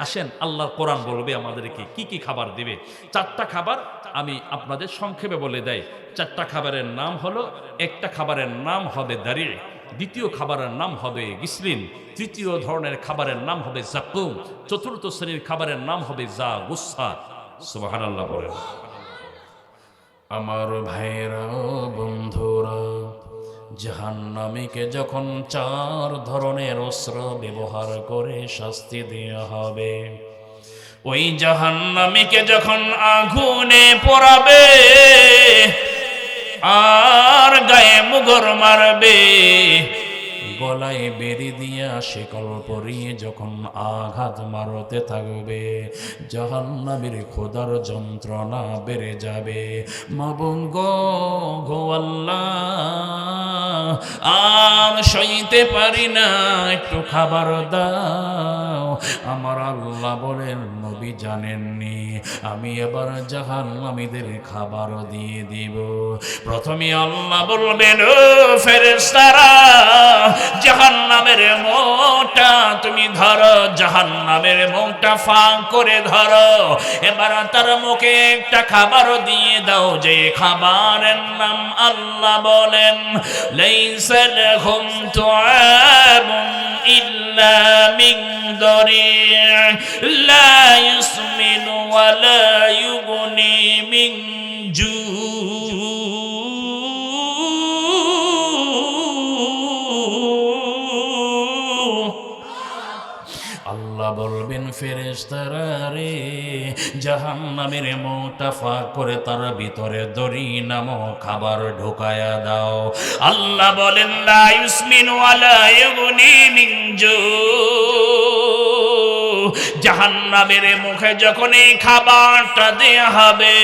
আসেন আল্লাহর কোরআন বলবে আমাদেরকে কি কি খাবার দিবে। 4টা খাবার আমি আপনাদের সংক্ষেপে বলে দেই। 4টা খাবারের নাম হলো, একটা খাবারের নাম হবে দারি, দ্বিতীয় খাবারের নাম হবে গিসলিন, তৃতীয় ধরনের খাবারের নাম হবে জাকুম, চতুর্থ শ্রেণীর খাবারের নাম হবে যা গুসা। সুবহানাল্লাহ বলেন। আমার ভাইরা বন্ধুরা, জাহান্নামীকে যখন 4 ধরনের অস্ত্র ব্যবহার করে শাস্তি দেওয়া হবে, ওই জাহান্নামীকে যখন আগুনে পোড়াবে আর গায়ে মুগর মারবে, গলায় বেরি দিয়া শিকল পরিয়ে যখন আঘাত মারতে থাকবে, জাহান্নামীর খোদার যন্ত্রণা বেড়ে যাবে। মাবুদ গো আল্লাহ, আর সইতে পারি না, একটু খাবার দাও। আমার আল্লাহ বলেন, নবী জানেননি আমি এবার জাহান্নামীদের খাবার দিয়ে দিব। প্রথমে আল্লাহ বলবেন, ও ফেরেশতারা, জাহান্নাম জাহান্নামের মুখটা তুমি ধরো, জাহান্নামের মুখটা ফাঁক করে ধরো, এবার তার মুখে একটা খাবার দিয়ে দাও, যে খাবারের নাম আল্লাহ বলেন লাইসা লাহুম তুআমুন ইল্লা মিন দারি' লা ইউসমিনু ওয়া লা ইউগনি মিন আল্লাহ বলবেন ফেরেশতারা রে, জাহান্নামের মুখটা ফাঁক করে তার ভিতরে দড়ি নামক খাবার ঢোকায়া দাও। আল্লাহ বলেন লা ইউসমিনু ওয়া লা ইউগনি মিন জু, জাহান্নামের মুখে যখন এই খাবারটা দেয়া হবে,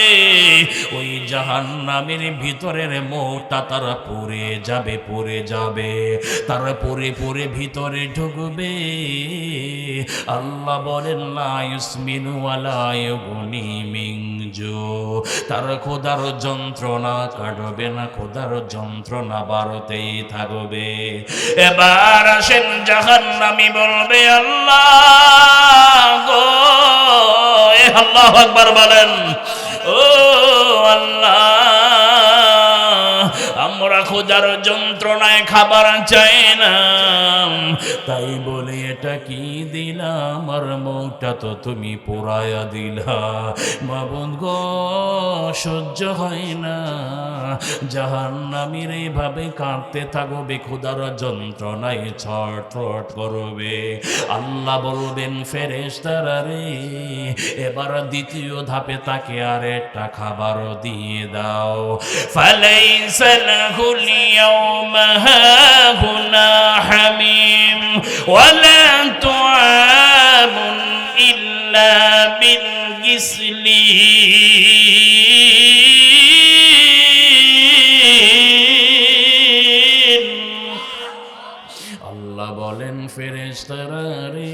ওই জাহান্নামের ভিতরের মুখটা তারা পুড়ে যাবে, পুড়ে যাবে, তারা পুড়ে পুড়ে ভিতরে ঢুকবে। আল্লাহ বলেন লা ইউসমিনু ওয়া লা ইউগনি মিন জু, তার ক্ষুধার যন্ত্রণা কাটবে না, ক্ষুধার যন্ত্রণা বাড়তেই থাকবে। এবার আসেন জাহান্নামী বলবে আল্লাহ গো, আল্লাহু আকবার বলেন, ও আল্লাহ আমরা ক্ষুধার যন্ত্রণায় খাবার চাই না, তাই বলে এটা কি দিলাম, আমার মুখটা তো তুমি পোড়ায়া দিলা, মাবুদ গো সহ্য হয় না। জাহান্নামীর এইভাবে কাঁদতে থাকবে, ক্ষুধার যন্ত্রণায় ছটফট করবে। আল্লাহ বলবেন ফেরেশতারা রে, এবার দ্বিতীয় ধাপে তাকে আর একটা খাবার দিয়ে দাও। ফালাইসা লাহুল ইয়াওমা হাহুনা হামিম ওয়ালা তুআমুন ইল্লা বিল গিসলিন। আল্লাহ বলেন ফেরেশতারা রে,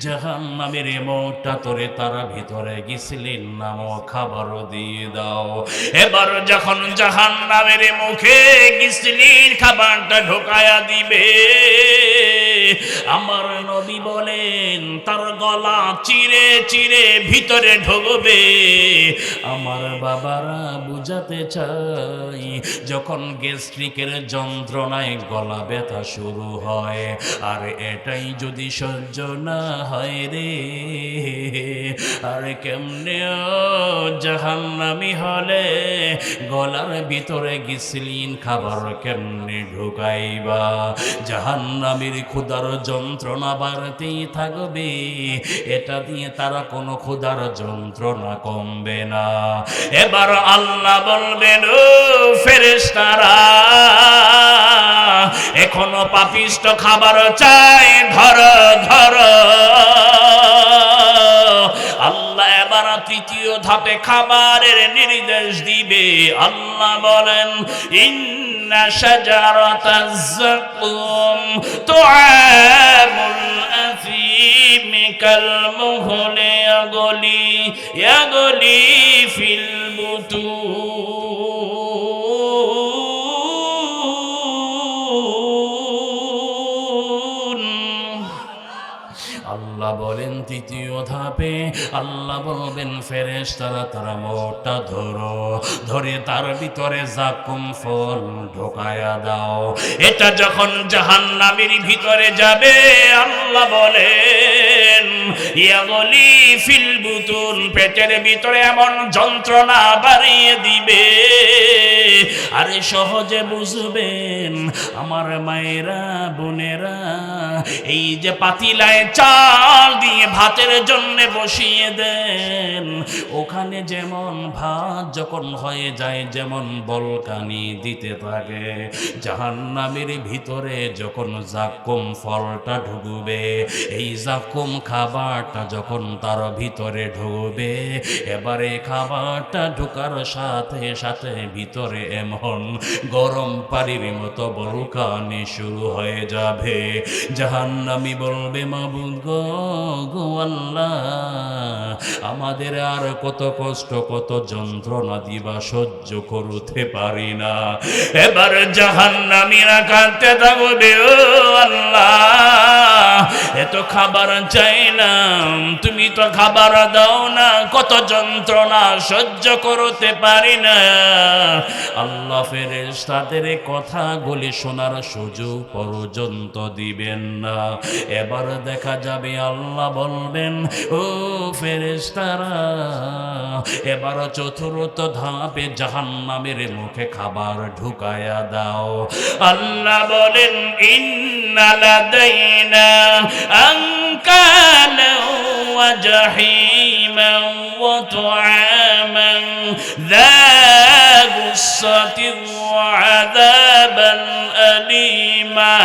জাহান্নামের মুখটা তোরে তার ভিতরে গিসলিন নামক খাবার দিয়ে দাও। এবার যখন জাহান্নামের মুখে গিসলিন খাবারটা ঢোকায়া দিবে, আমার নবী বলেন তার গলা চিরে চিরে ভিতরে ঢুকবে। আমার বাবারা বুঝাতে চাই, যখন গ্যাস্ট্রিকের যন্ত্রণায় গলা ব্যথা শুরু হয়, আর এটাই যদি সহ্য না হয় রে, আর কেমনে জাহান্নামী হলে গলার ভিতরে গিসলিন খাবার কেমনে ঢুকাইবা। জাহান্নামীর ক্ষুধার যন্ত্রণা বাড়তেই থাকবে, এটা দিয়ে তারা কোনো ক্ষুধার যন্ত্রণা কমবে না। এবার আল্লাহ বলবেন ও ফেরেশতারা, এখনো পাপিষ্ট খাবার চাই, ধর ধর। আল্লাহ এবার তৃতীয় ধাপে খাবারের নির্দেশ দিবে। আল্লাহ বলেন ইন্না শাজারাতাজ যাকুম তুআমুল আফিম কাল মুহলি ইয়াগলি ফিল বুতুন। আল্লাহ বলেন তৃতীয় ধাপে আল্লাহ বলবেন ফেরেশতারা তারা মোটা ধরো, ধরে তার ভিতরে যাকুম ফল ঢোকায়া দাও। এটা যখন জাহান্নামের ভিতরে যাবে, আল্লাহ বলেন ইয়াগলি ফিল বুতুন, পেটের ভিতরে এমন যন্ত্রণা বাড়িয়ে দিবে। আরে সহজে বুঝবেন আমার মায়েরা বোনেরা, এই যে পাতিলায় চাল দিয়ে ভাতের জন্য বসিয়ে দেন, ওখানে যেমন ভাত যখন হয়ে যায় যেমন বলকানি দিতে থাকে, জাহান্নামের ভিতরে যখন যাকুম ফলটা ঢুকবে, এই যাকুম খাবারটা যখন তার ভিতরে ঢুকবে, এবারে খাবারটা ঢোকার সাথে সাথে ভিতরে এমন গরম পানির মতো বলকানি শুরু হয়ে যাবে। জাহান্নামী বলবে মাবুদ গো আল্লাহ, আমাদের আর কত কষ্ট কত যন্ত্রণা দিবা সহ্য করতে পারি না। এবার জাহান্নামীরা কাঁদতে থাকবে ও আল্লাহ, এত খাবার চাইলাম, তুমি তো খাবার দাও না, কত যন্ত্রণা সহ্য করতে পারি না। আল্লাহ ফেরেশতাদের কথাগুলি শোনার সুযোগ পর্যন্ত দিবেন না। এবার দেখা যাবে আল্লাহ বলবেন, ও ফেরেশতারা, এবার চতুর্থ ধাপে জাহান্নামের মুখে খাবার ঢুকায়া দাও। আল্লাহ বলেন, ইন্না লাদাইনা আনকালান ওয়া জাহিমান ওয়া তুআমান যা গুসসাতিন ওয়া আযাবান আলীমা।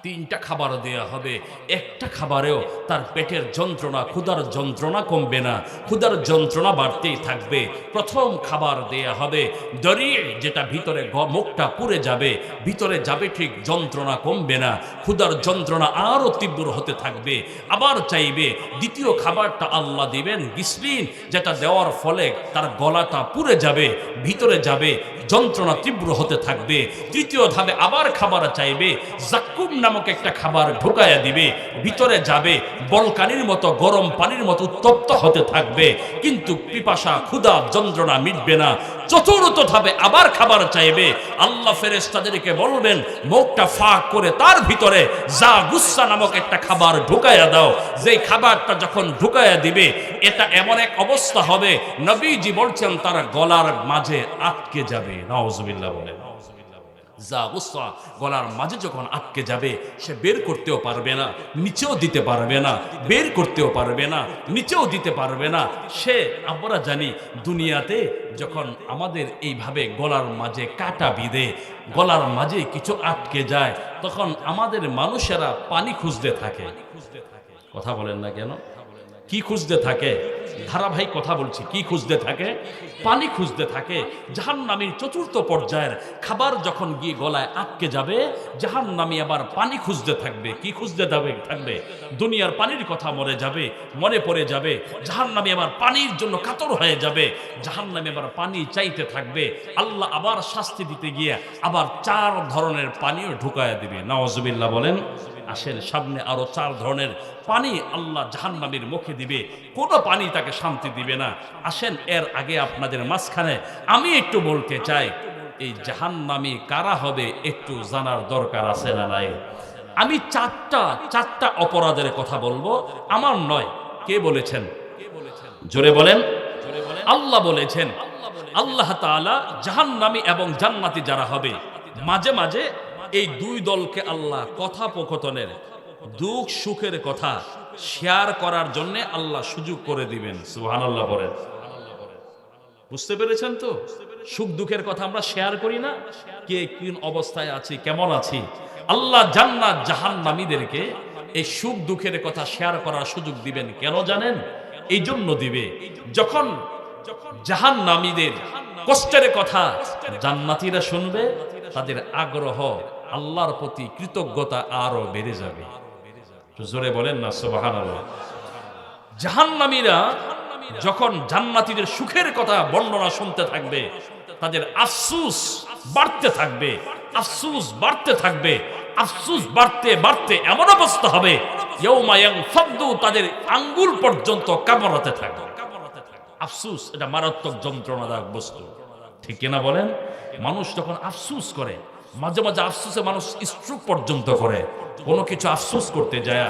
তিনটা খাবার দেয়া হবে, একটা খাবারেও তার পেটের যন্ত্রণা, ক্ষুধার যন্ত্রণা কমবে না, ক্ষুধার যন্ত্রণা বাড়তেই থাকবে। প্রথম খাবার দেয়া হবে দরি, যেটা ভিতরে মুখটা পুড়ে যাবে, ভিতরে যাবে ঠিক, যন্ত্রণা কমবে না, ক্ষুধার যন্ত্রণা আরো তীব্র হতে থাকবে, আবার চাইবে। দ্বিতীয় খাবারটা আল্লাহ দিবেন গিসলিন, যেটা দেওয়ার ফলে তার গলাটা পুড়ে যাবে, ভিতরে যাবে, যন্ত্রণা তীব্র হতে থাকবে। তৃতীয় ধাপে আবার খাবার চাইবে, জাক্কুম নামক একটা খাবার ঢুকায়া দিবে, ভিতরে যাবে, বলকানির মতো গরম পানির মতো উত্তপ্ত হতে থাকবে, কিন্তু পিপাসা ক্ষুধা যন্ত্রণা মিটবে না। চতুর্থ ধাপে আবার খাবার চাইবে, আল্লাহ ফেরেশতাদেরকে বলবেন মুখটা ফাঁক করে তার ভিতরে যা গুসসা নামক একটা খাবার ঢুকায়া দাও। যেই খাবারটা যখন ঢুকায়া দিবে, এটা এমন এক অবস্থা হবে, নবীজি বলছেন তার গলার মাঝে আটকে যাবে। নাউজুবিল্লাহ বলেন। যা গুসা গলার মাঝে যখন আটকে যাবে, সে বের করতেও পারবে না, নিচেও দিতে পারবে না, বের করতেও পারবে না, নিচেও দিতে পারবে না। সে, আমরা জানি দুনিয়াতে যখন আমাদের এইভাবে গলার মাঝে কাটা বিঁধে, গলার মাঝে কিছু আটকে যায়, তখন আমাদের মানুষেরা পানি খুঁজতে থাকে। কথা বলেন না কেন? কি খুঁজতে থাকে? ধারাবাহিক কথা বলছি, কি খুঁজতে থাকে? পানি খুঁজতে থাকে। জাহান্নামীর চতুর্থ পর্যায়ের খাবার যখন গিয়ে গলায় আটকে যাবে, জাহান্নামী আবার পানি খুঁজতে থাকবে। কি খুঁজতে থাকবে? দুনিয়ার পানির কথা মনে পড়ে যাবে। জাহান্নামী আবার পানির জন্য কাতর হয়ে যাবে, জাহান্নামী আবার পানি চাইতে থাকবে। আল্লাহ আবার শাস্তি দিতে গিয়ে আবার 4 ধরনের পানিও ঢুকায়া দিবে। নাউজুবিল্লাহ বলেন। আসেন, সামনে আরো 4 ধরনের পানি আল্লাহ জাহান্নামীর মুখে দিবে, কোনো পানি তাকে শান্তি দিবে না। আসেন, এর আগে আপনাদের মাঝখানে আমি একটু বলতে চাই, এই জাহান্নামী কারা হবে একটু জানার দরকার আছে না নাই? আমি চারটা অপরাধের কথা বলবো, আমার নয়। কে বলেছেন? জোরে বলেন। আল্লাহ বলেছেন। আল্লাহ তাআলা জাহান্নামী এবং জান্নাতি যারা হবে, মাঝে মাঝে এই 2 দলকে আল্লাহ কথোপকথনের, দুঃখ সুখের কথা শেয়ার করার জন্য আল্লাহ সুযোগ করে দিবেন। সুবহানাল্লাহ বলেন। বুঝতে পেরেছেন তো? সুখ দুঃখের কথা আমরা শেয়ার করি না? কে কোন অবস্থায় আছি, কেমন আছি। আল্লাহ জান্নাত জাহান্নামীদেরকে এই সুখ দুঃখের কথা শেয়ার করার সুযোগ দিবেন। কেন জানেন? এই জন্য দিবে, যখন জাহান্নামীদের কষ্টের কথা জান্নাতীরা শুনবে, তাদের আগ্রহ, আল্লাহর প্রতি কৃতজ্ঞতা আরো বেড়ে যাবে। জোরে বলেন না সুবহানাল্লাহ। জাহান্নামীরা যখন জান্নাতীদের সুখের কথা বর্ণনা শুনতে থাকবে, তাদের আফসোস বাড়তে থাকবে, আফসোস বাড়তে থাকবে, আফসোস বাড়তে বাড়তে এমন অবস্থা হবে, ইয়াউমা ইয়ানফাদু, তাদের আঙ্গুল পর্যন্ত কামড়াতে থাকবে। আফসোস এটা মারাত্মক যন্ত্রণাদায়ক বস্তু, ঠিক কিনা বলেন? মানুষ যখন আফসোস করে, মাঝে মাঝে আফসোসে মানুষ স্ট্রোক পর্যন্ত করে, কোনো কিছু আফসোস করতে যায়।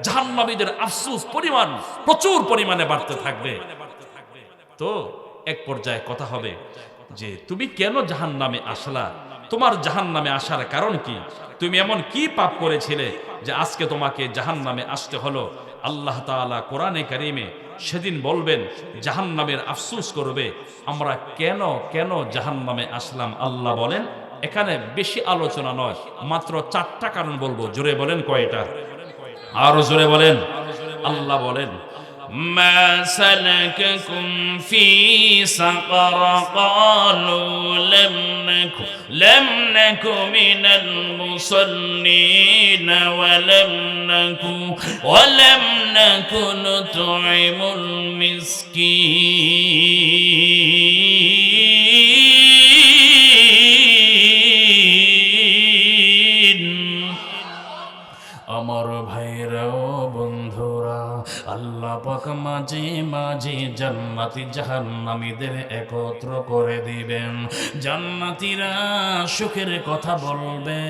জাহান্নামীদের আফসোস পরিমাণ প্রচুর পরিমাণে বাড়তে থাকবে। তো এক পর্যায়ে কথা হবে যে তুমি কেন জাহান্নামে আসলা? তোমার জাহান্নামে আসার কারণ কি? তুমি এমন কি পাপ করেছিলে যে আজকে তোমাকে জাহান্নামে আসতে হলো? আল্লাহ তাআলা কোরআনে কারীমে সেদিন বলবেন, জাহান্নামের আফসোস করবে, আমরা কেন জাহান্নামে আসলাম। আল্লাহ বলেন, এখানে বেশি আলোচনা নয়, মাত্র 4টা কারণ বলবো। জোরে বলেন কয়টা? আরো জোরে বলেন। আল্লাহ বলেন, মা সালাকাকুম ফি সাকার ক্বালু লাম নাকু মিনাল মুসাল্লিন ওয়া লাম নাকু নুতঈমুল মিসকিন। মাঝে মাঝে জান্নাতি জাহান্নামীদের একত্র করে দিবেন। জান্নাতীরা সুখের কথা বলবে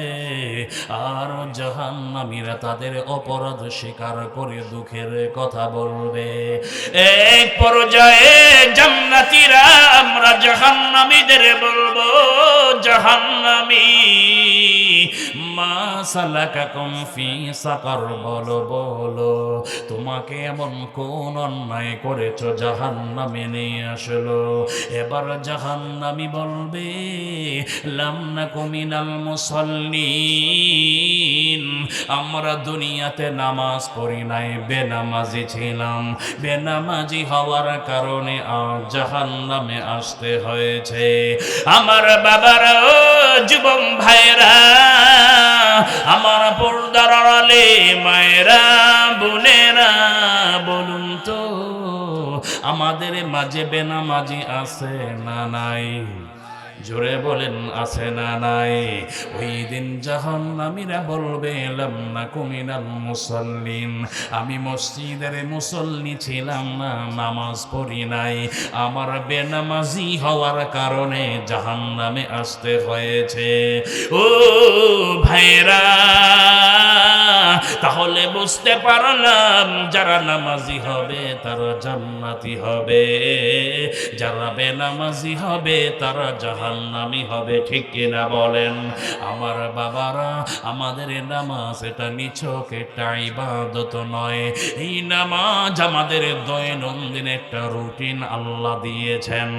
আর জাহান্নামীরা তাদের অপরাধ স্বীকার করে দুঃখের কথা বলবে। এক পর্যায়ে জান্নাতীরা আমরা জাহান্নামীদের বলবো, জাহান্নামী মা সালাকাকুম ফি সাকার, বলো বলো তোমাকে এমন কোন অন্যায় করেছো জাহান্নামে নিয়ে আসলো। এবার জাহান্নামী বলবে লাম নাকু মিনাল মুসাল্লিন, আমরা দুনিয়াতে নামাজ পড়ি নাই, বেনামাজি ছিলাম, বেনামাজি হওয়ার কারণে আজ জাহান্নামে আসতে হয়েছে। আমার বাবারা, যুবক ভাইরা, আমার পর্দার আড়ালে মায়েরা, বোনেরা, বলুন তো আমাদের মাঝে বেনামাজি আছে না নাই? জোরে বলেন আছে না নাই? ওই দিন জাহান্নামীরা বলবে লাম নাকু মিনাল মুসাল্লিন, আমি মসজিদের মুসল্লি ছিলাম না, নামাজ পড়ি নাই, আমার বেনামাজি হওয়ার কারণে জাহান্নামে আসতে হয়েছে। ও ভাইরা, তাহলে বুঝতে পারলাম যারা নামাজি হবে তারা জান্নাতি হবে, যারা বেনামাজি হবে তারা জাহান্নামী হবে। ঠিক কিনা বলেন? আমার বাবারা, আমাদের নামাজ এটা নিছক একটা ইবাদত নয়, এই নামাজ আমাদের দৈনন্দিন একটা রুটিন আল্লাহ দিয়েছেন।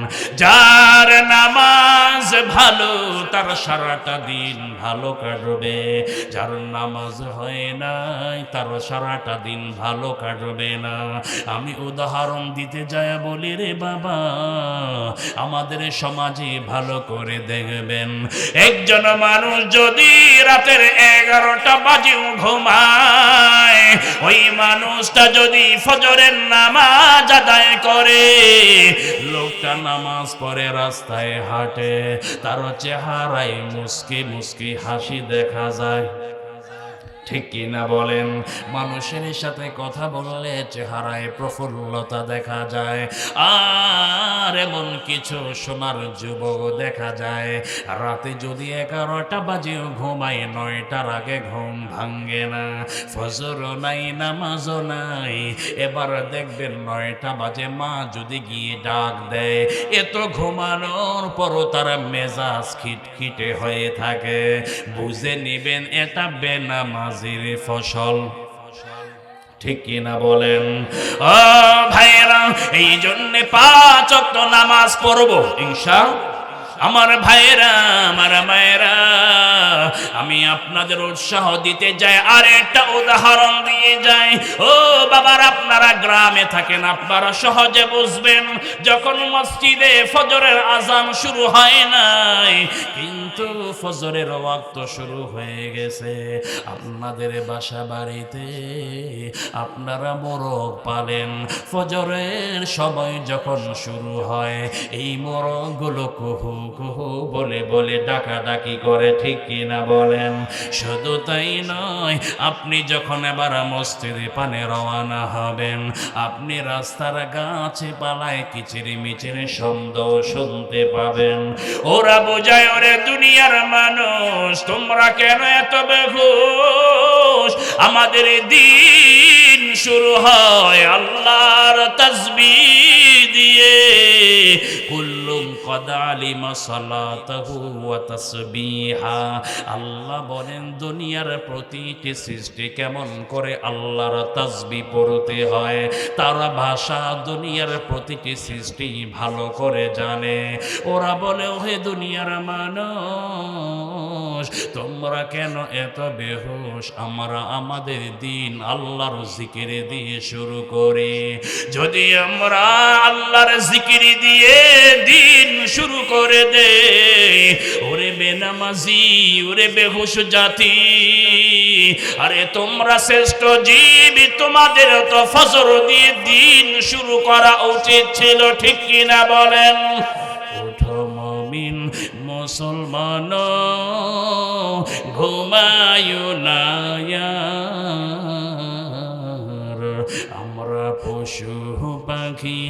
যার নামাজ ভালো তার সারাটা দিন ভালো কাটবে, যার নামাজ হয় নাই তার সারাটা দিন ভালো কাটবে না। আমি উদাহরণ দিতে যায় বলি রে বাবা, আমাদের সমাজে ভালো করে দেখবেন, একজন মানুষ যদি রাতের 11টা বাজেও ঘুমায়, ওই মানুষটা যদি ফজরের নামাজ আদায় করে, লোকটা নামাজ পড়ে রাস্তায় হাঁটে, তার চেহারায় মুস্কি মুস্কি হাসি দেখা যায়। ঠিক কিনা বলেন? মানুষের সাথে কথা বললে চেহারায় প্রফুল্লতা দেখা যায়। আর এমন কিছু সোনার যুবক দেখা যায়, রাতে যদি 11টা বাজেও ঘুমায়, 9টার আগে ঘুম ভাঙ্গে না, ফজরও নাই, নামাজও নাই। এবার দেখবেন 9টা বাজে মা যদি গিয়ে ডাক দেয়, এত ঘুমানোর পরও তার মেজাজ খিটখিটে হয়ে থাকে, বুঝে নিবেন এটা বেনামাজির ফসল। ঠিক কিনা বলেন? ও ভাইরা, এই জন্য 5 ওয়াক্ত নামাজ পড়বো ইনশাআল্লাহ। আমার ভাইরা, আমার মায়েরা, আমি আপনাদের উৎসাহ দিতে যাই, আর একটা উদাহরণ দিয়ে যাই। ও বাবার, আপনারা গ্রামে থাকেন, আপনারা সহজে বুঝবেন। যখন মসজিদে ফজরের আজান শুরু হয় নাই, কিন্তু ফজরের ওয়াক্ত শুরু হয়ে গেছে, আপনাদের বাসা বাড়িতে আপনারা মোরগ পালেন, ফজরের সময় যখন শুরু হয়, এই মোরগগুলো কুহু কুহু বলে বলে ডাকাডাকি করে। ঠিক কিনা বলেন? শুধু তাই নয়, আপনি যখন এবার মসজিদে পানে রওনা হবেন, আপনি রাস্তার গাছে পালায় কিচিরি মিচিরি শব্দ শুনতে পাবেন। ওরা বোঝায়, ওরে দুনিয়ার মানুষ, তোমরা কেন এত বেহুশ? আমাদের দিন শুরু হয় আল্লাহর তাসবিহ দিয়ে। কুল্লুম কদ আলিমা সালাতাহু ওয়া তাসবিহা। আল্লাহ বলেন দুনিয়ার প্রতিটি সৃষ্টি কেমন করে আল্লাহর তাসবিহ পড়তে হয়, তারা ভাষা দুনিয়ার প্রতিটি সৃষ্টি ভালো করে জানে। ওরা বলে, হে দুনিয়ার মানুষ, তোমরা কেন এত বেহুশ? আমরা আমাদের দিন আল্লাহর জিকিরে দিয়ে শুরু করি। যদি আমরা আল্লাহর জিকিরি দিয়ে দিন শুরু করে দে, ওরে বেনামাজি, ওরে বেহুশ জাতি, আরে তোমরা শ্রেষ্ঠ জীবী, তোমাদের তো ফজর দিয়ে দিন শুরু করা উচিত ছিল। ঠিক কিনা বলেন? ওঠো মুমিন মুসলমান, ঘুমায়ো না, আমরা পশু পশু পাখি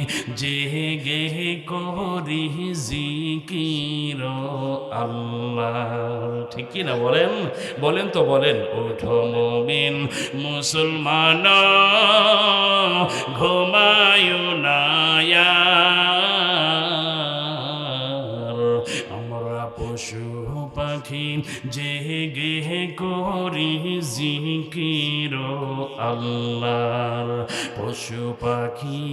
জেগে করি জিকির আল্লাহ। ঠিক কি না বলেন? বলেন তো বলেন। ওঠো মুমিন মুসলমান ঘুমায়ু না আর, আমরা পশু পাখি জেগে করি জিকির আল্লাহর। পশু পাখি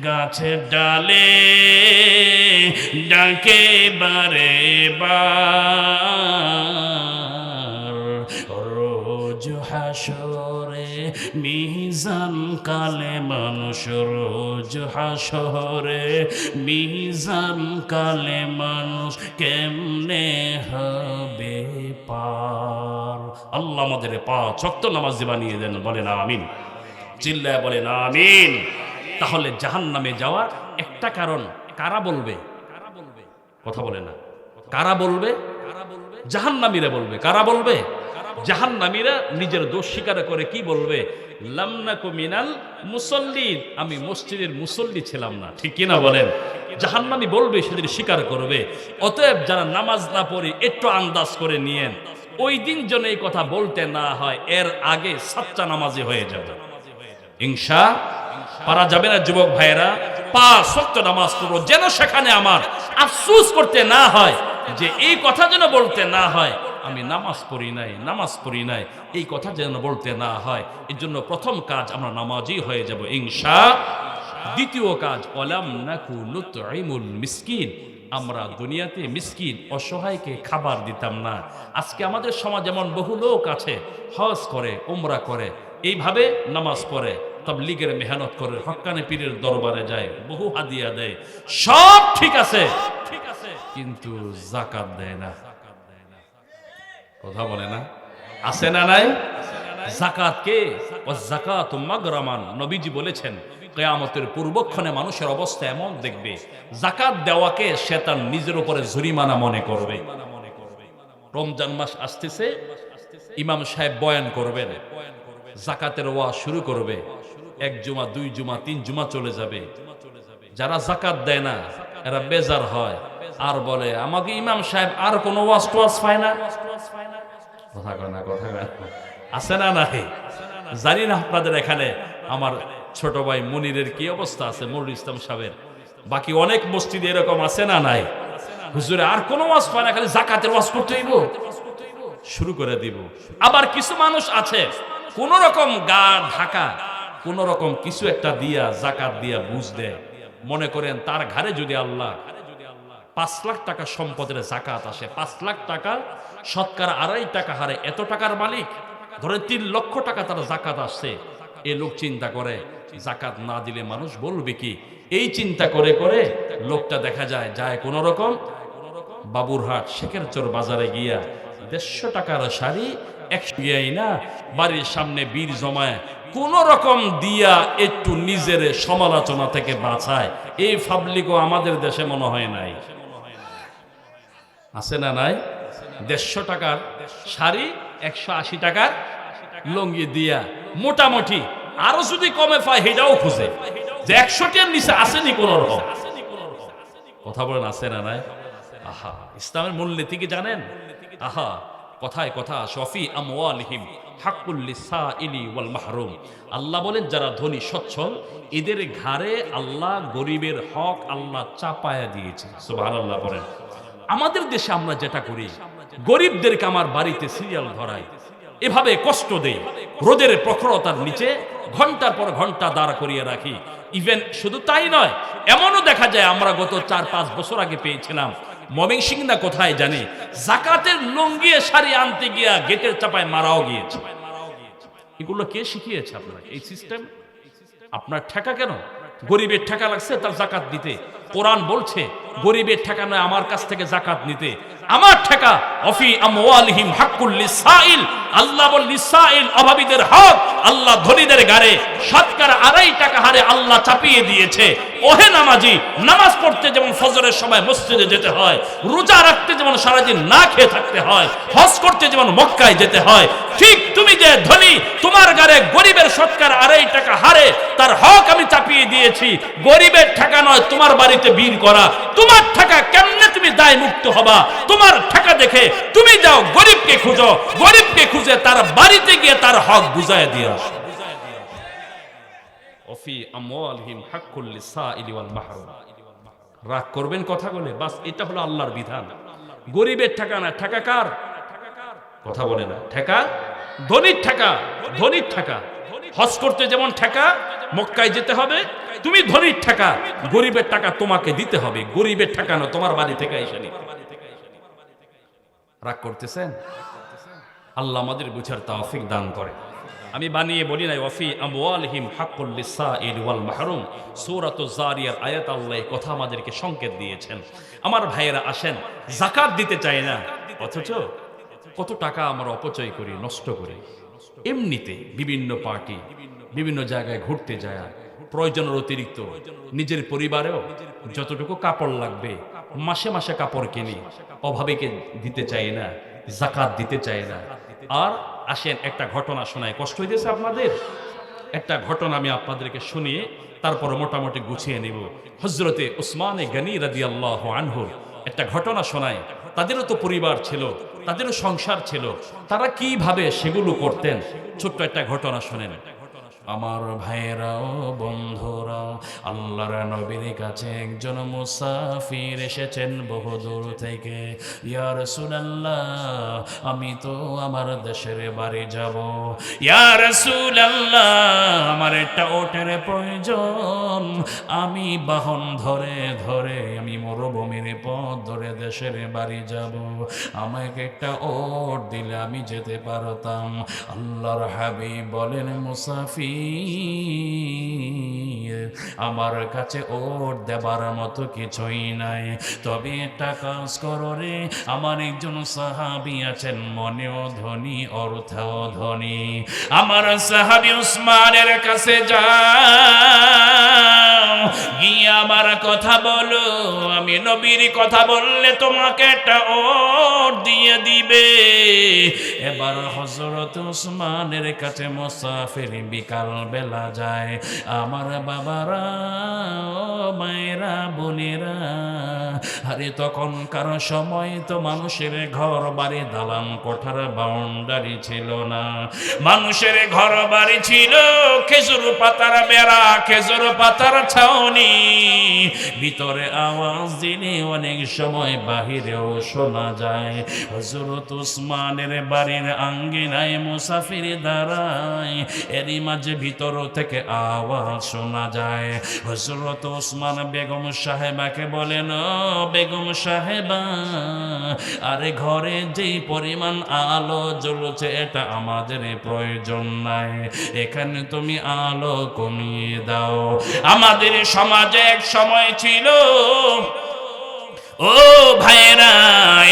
গাছের ডালে ডাকে বারে বার, রোজ হাসরে মিজান কালে মানুষ, রোজ হাসরে মিজান কালে মানুষ কেমনে হবে পার। আল্লাহ আমাদের 5 ওয়াক্ত নামাজি বানিয়ে দেন, বলেন আমিন। চিল্লায় বলেন আমিন। তাহলে জাহান্নামে যাওয়ার একটা কারণ কারা বলবে? কথা বলে না। কারা বলবে? জাহান্নামীরা বলবে। কারা বলবে? জাহান্নামীরা নিজের দোষ স্বীকার করে কি বলবে? লাম নাকু মিনাল মুসাল্লিন, আমি মসজিদের মুসল্লি ছিলাম না। ঠিক কি না বলেন? জাহান্নামী বলবে, সেদিন স্বীকার করবে। অতএব যারা নামাজ না পড়ে একটু আন্দাজ করে নিয়েন, ওই দিন যেন এই কথা বলতে না হয়, এর আগে সাচ্চা নামাজি হয়ে যাবে ইনশা। পারা যাবে না যুবক ভাইয়েরা? 5 ওয়াক্ত নামাজ পড়ো, যেন সেখানে আমার আফসোস করতে না হয়, যে এই কথা যেন বলতে না হয় আমি নামাজ পড়ি নাই, নামাজ পড়ি নাই, এই কথা যেন বলতে না হয়। এর জন্য প্রথম কাজ আমরা নামাজি হয়ে যাব ইনশা। দ্বিতীয় কাজ, ওয়ালাম নাকু নুতঈমুল মিসকিন, আমরা দুনিয়াতে মিসকিন অসহায়কে খাবার দিতাম না। আজকে আমাদের সমাজ এমন বহু লোক আছে, হজ করে, উমরা করে, এইভাবে নামাজ পড়ে, তাবলীগের মেহনত করে, হক্কানি পীরের দরবারে যায়, বহু হাদিয়া দেয়, সব ঠিক আছে, কিন্তু যাকাত দেয় না। কথা বলে না? আছে না নাই? যাকাত কে? ও যাকাতু মাগরামান, নবীজি বলেছেন কিয়ামতের পূর্বক্ষণে মানুষের অবস্থা এমন দেখবে, যাকাত দেওয়াকে শয়তান নিজের উপরে জরিমানা মনে করবে। রমজান মাস আসতেছে, ইমাম সাহেব বয়ান করবেন, যাকাতের ওয়াজ শুরু করবে। 1 জুমা, 2 জুমা, 3 জুমা চলে যাবে। যারা যাকাত দেয় না এরা বেজার হয় আর বলে, আমাকে ইমাম সাহেব আর কোনো ওয়াজ টোয়াজ পায় না। কথা কয় না? কথা কয় না? আছে না নাই? জানি না আপনাদের এখানে আমার ছোট ভাই মুনিরের কি অবস্থা আছে, নুরুল ইসলাম সাহেবের। বাকি অনেক মসজিদে এরকম আছে না নাই? হুজুরে আর কোনো ওয়াজ পায় না, খালি যাকাতের ওয়াজ করতে হইব, শুরু করে দিব। আবার কিছু মানুষ আছে কোন রকম গা ঢাকা, কোন রকম কিছু একটা দিয়া যাকাত দিয়া বুঝ দেয়, মনে করেন তার ঘরে যদি আল্লাহ 5 লাখ টাকা সম্পদের যাকাত আসে, 5 লাখ টাকা শতকরা 2.5 টাকা হারে এত টাকার মালিক, ধরে 3 লক্ষ টাকা তার যাকাত আসছে। এ লোক চিন্তা করে যাকাত না দিলে মানুষ বলবে কি, এই চিন্তা করে করে লোকটা দেখা যায় কোন রকম বাবুরহাট শেখেরচর বাজারে গিয়া 150 টাকার শাড়ি 100 গিয়াই না, বাড়ির সামনে বীর জমায় কোন রকম দিয়া একটু নিজের সমালোচনা থেকে বাঁচায়। এই পাবলিকও আমাদের দেশে মনে হয় নাই। আছে না নাই? 150 টাকার শাড়ি 180 টাকার লুঙ্গি দিয়া মোটামুটি, আরো যদি কমে পায় সেটাও খুঁজে যে 100 টাকার নিচে আসেনি কোন রকম। কথা বলেন, আছে না নাই? আহা, ইসলামের মূলনীতি কি জানেন? আহা, কথায় কথা, শফি আমওয়ালিহিম হাক্কুল লিসাইলি ওয়াল মাহরুম। আল্লাহ বলেন যারা ধনী সচ্ছল এদের ঘাড়ে আল্লাহ গরিবের হক আল্লাহ চাপায়া দিয়েছে। সুবহানাল্লাহ বলেন। আমাদের দেশে আমরা যেটা করি, গরিবদেরকে আমার বাড়িতে সিরিয়াল ধরাই, এভাবে কষ্ট দেই, রোদের প্রখরতার নিচে ঘন্টার পর ঘন্টা দাঁড় করিয়ে রাখি। ইভেন শুধু তাই নয়, এমনও দেখা যায় আমরা গত 4-5 বছর আগে পেয়েছিলাম ময়মনসিংহ না কোথায় জানি, যাকাতের লুঙ্গি শাড়ি আনতে গিয়া গেটের চাপায় মারাও গিয়েছে। এগুলো কে শিখিয়েছে আপনাকে এই সিস্টেম? আপনার ঠেকা কেন? গরিবের ঠেকা লাগছে তার যাকাত দিতে, কোরআন বলছে গরিবের টাকা নয় আমার কাছ থেকে যাকাত নিতে, আমার টাকা। অফি আমওয়ালিহিম হাক্কুল লিসাইল, আল্লাহ বল লিসাইল অভাবীদের হক আল্লাহ ধনীদের গারে শতকরা 2.5 টাকা হারে আল্লাহ চাপিয়ে দিয়েছে। ওহে নামাজি, নামাজ পড়তে যেমন ফজরের সময় মসজিদে যেতে হয়, রোজা রাখতে যেমন সারাদিন না খেয়ে থাকতে হয়, হজ করতে যেমন মক্কায় যেতে হয়, ঠিক তুমি যে ধনী তোমার গারে গরিবের শতকরা 2.5 টাকা হারে তার হক আমি চাপিয়ে দিয়েছি। গরিবের টাকা নয় তোমার বাড়িতে বীর করা, তোমার টাকা কেমনে তুমি দায় মুক্ত হবা? তোমার টাকা দেখে তুমি যাও গরিবকে খুঁজো, গরিবকে খুঁজে তার বাড়িতে গিয়ে তার হক বুঝায় দিয়ে আসো। অফি আমওয়ালিহিম হাক্কুল লিসাইলি ওয়াল মাহরুম। রাগ করবেন কথা বলে, বাস এটা হলো আল্লাহর বিধান। গরিবের টাকা না, টাকা কার? কথা বলে না, টাকা ধনীর টাকা, ধনীর টাকা। হজ করতে যেমন টাকা মক্কায় যেতে হবে, তুমি ধনীর টাকা, গরিবের টাকা তোমাকে দিতে হবে। গরিবের টাকা না তোমার বাড়ি থেকে এসে নিতে। রাগ করতেছেন? আল্লাহ আমাদের বুঝার তৌফিক দান করে। আমি বানিয়ে বলি নাই, ওয়াফি আমওয়ালিহিম হাক্কুল লিসাইল ওয়াল মাহরুম। সূরাতুজ জারিয়ার আয়াত আল্লাহ এই কথা আমাদেরকে সংকেত দিয়েছেন। আমার ভাইয়েরা আসেন, যাকাত দিতে চাই না, অথচ কত টাকা আমরা অপচয় করি, নষ্ট করি। এমনিতে বিভিন্ন পার্টি, বিভিন্ন জায়গায় ঘুরতে যায়, প্রয়োজনের অতিরিক্ত নিজের পরিবারেও যতটুকু কাপড় লাগবে মাসে মাসে কাপড় কিনি, অভাবীকে দিতে চাই না, যাকাত দিতে চাই না। আর আসেন একটা ঘটনা শোনায়, কষ্ট হইতেছে আপনাদের? একটা ঘটনা আমি আপনাদেরকে শুনিয়ে তারপর মোটামুটি গুছিয়ে নিব। হযরতে উসমানে গনি রাদিয়াল্লাহু আনহু একটা ঘটনা শোনায়। তাদেরও তো পরিবার ছিল, তাদেরও সংসার ছিল, তারা কিভাবে সেগুলো করতেন। ছোট্ট একটা ঘটনা শোনেন। আমার ভাইয়েরাও বন্ধুরাও, আল্লাহর নবীর কাছে একজন মুসাফির এসেছেন বহুদূর থেকে। ইয়া রাসূলুল্লাহ, আমি তো আমার দেশের বাড়ি যাব। ইয়া রাসূলুল্লাহ, আমার একটা ওটের প্রয়োজন। আমি বাহন ধরে ধরে আমি মরুভূমির পথ ধরে দেশের বাড়ি যাব। আমাকে একটা ওট দিলে আমি যেতে পারতাম। আল্লাহর হাবিব বলেন, মুসাফির, আমার কাছে ওট দেবার মতো কিছুই নাই, তবে একটা কাজ করো রে, আমার একজন সাহাবী আছেন মনেও ধনী অর্থেও ধনী, আমার সাহাবী উসমানের কাছে যাও, গিয়ে আমার কথা বলো, আমি নবীর কথা বললে তোমাকে একটা ওট দিয়ে দিবে। এবার হযরত উসমানের কাছে মুসাফির বিকাল বেলা যায়। আমার বাবারা, মায়েরা, বোনেরা, আরে তখনকার সময় তো মানুষের ঘর বাড়ি দালান কোঠার বাউন্ডারি ছিল না। মানুষের ঘর বাড়ি ছিল খেজুর পাতার বেড়া, খেজুর পাতার ছাউনি, ভিতরে আওয়াজ দিলে অনেক সময় বাহিরেও শোনা যায়। হযরত উসমানের বাড়ির আঙ্গিনায় মুসাফির দাঁড়ায়, এরই মাঝে ভিতর থেকে আওয়াজ শোনা যায়। হযরত উসমান বেগম সাহেবাকে বলেন, ও বেগম সাহেবা, আরে ঘরে যেই পরিমাণ আলো জ্বলছে এটা আমাদের প্রয়োজন নাই, এখানে তুমি আলো কমিয়ে দাও। আমাদের সমাজে এক সময় ছিল, ও ভাইয়েরা,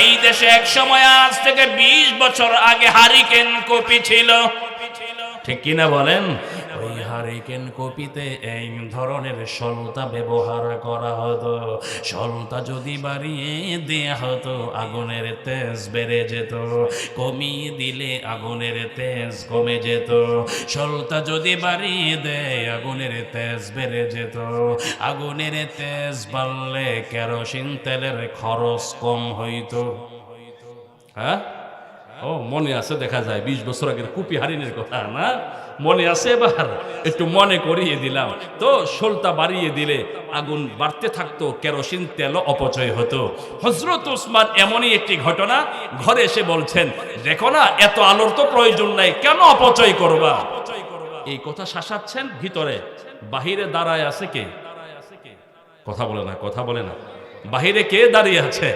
এই দেশে এক সময় আজ থেকে 20 বছর আগে হারিকেন কপি ছিল, ঠিক কিনা বলেন? ওই হারিকেন কপিতে এই ধরনের সলতা ব্যবহার করা হতো। সলতা যদি বাড়িয়ে দেয়া হতো আগুনের তেজ বেড়ে যেত, কমিয়ে দিলে আগুনের তেজ কমে যেত। সলতা যদি বাড়িয়ে দেয় আগুনের তেজ বেড়ে যেত, আগুনের তেজ বাড়লে কেরোসিন তেলের খরচ কম হইতো। হ্যাঁ, ও মনে আছে, দেখা যায় 20 বছর আগের কুপি হারিনের কথা না, মনে আছে? এবার একটু মনে করিয়ে দিলাম। তো সলতা বাড়িয়ে দিলে আগুন বাড়তে থাকতো, কেরোসিন তেল অপচয় হতো। হযরত উসমান এমনই একটি ঘটনা ঘরে এসে বলছেন, দেখো না, এত আলোর তো প্রয়োজন নাই, কেন অপচয় করবা? এই কথা শাসাচ্ছেন ভিতরে, বাহিরে দাঁড়ায় আছে কে? কথা বলে না, কথা বলে না। বাহিরে কে দাঁড়িয়ে আছে?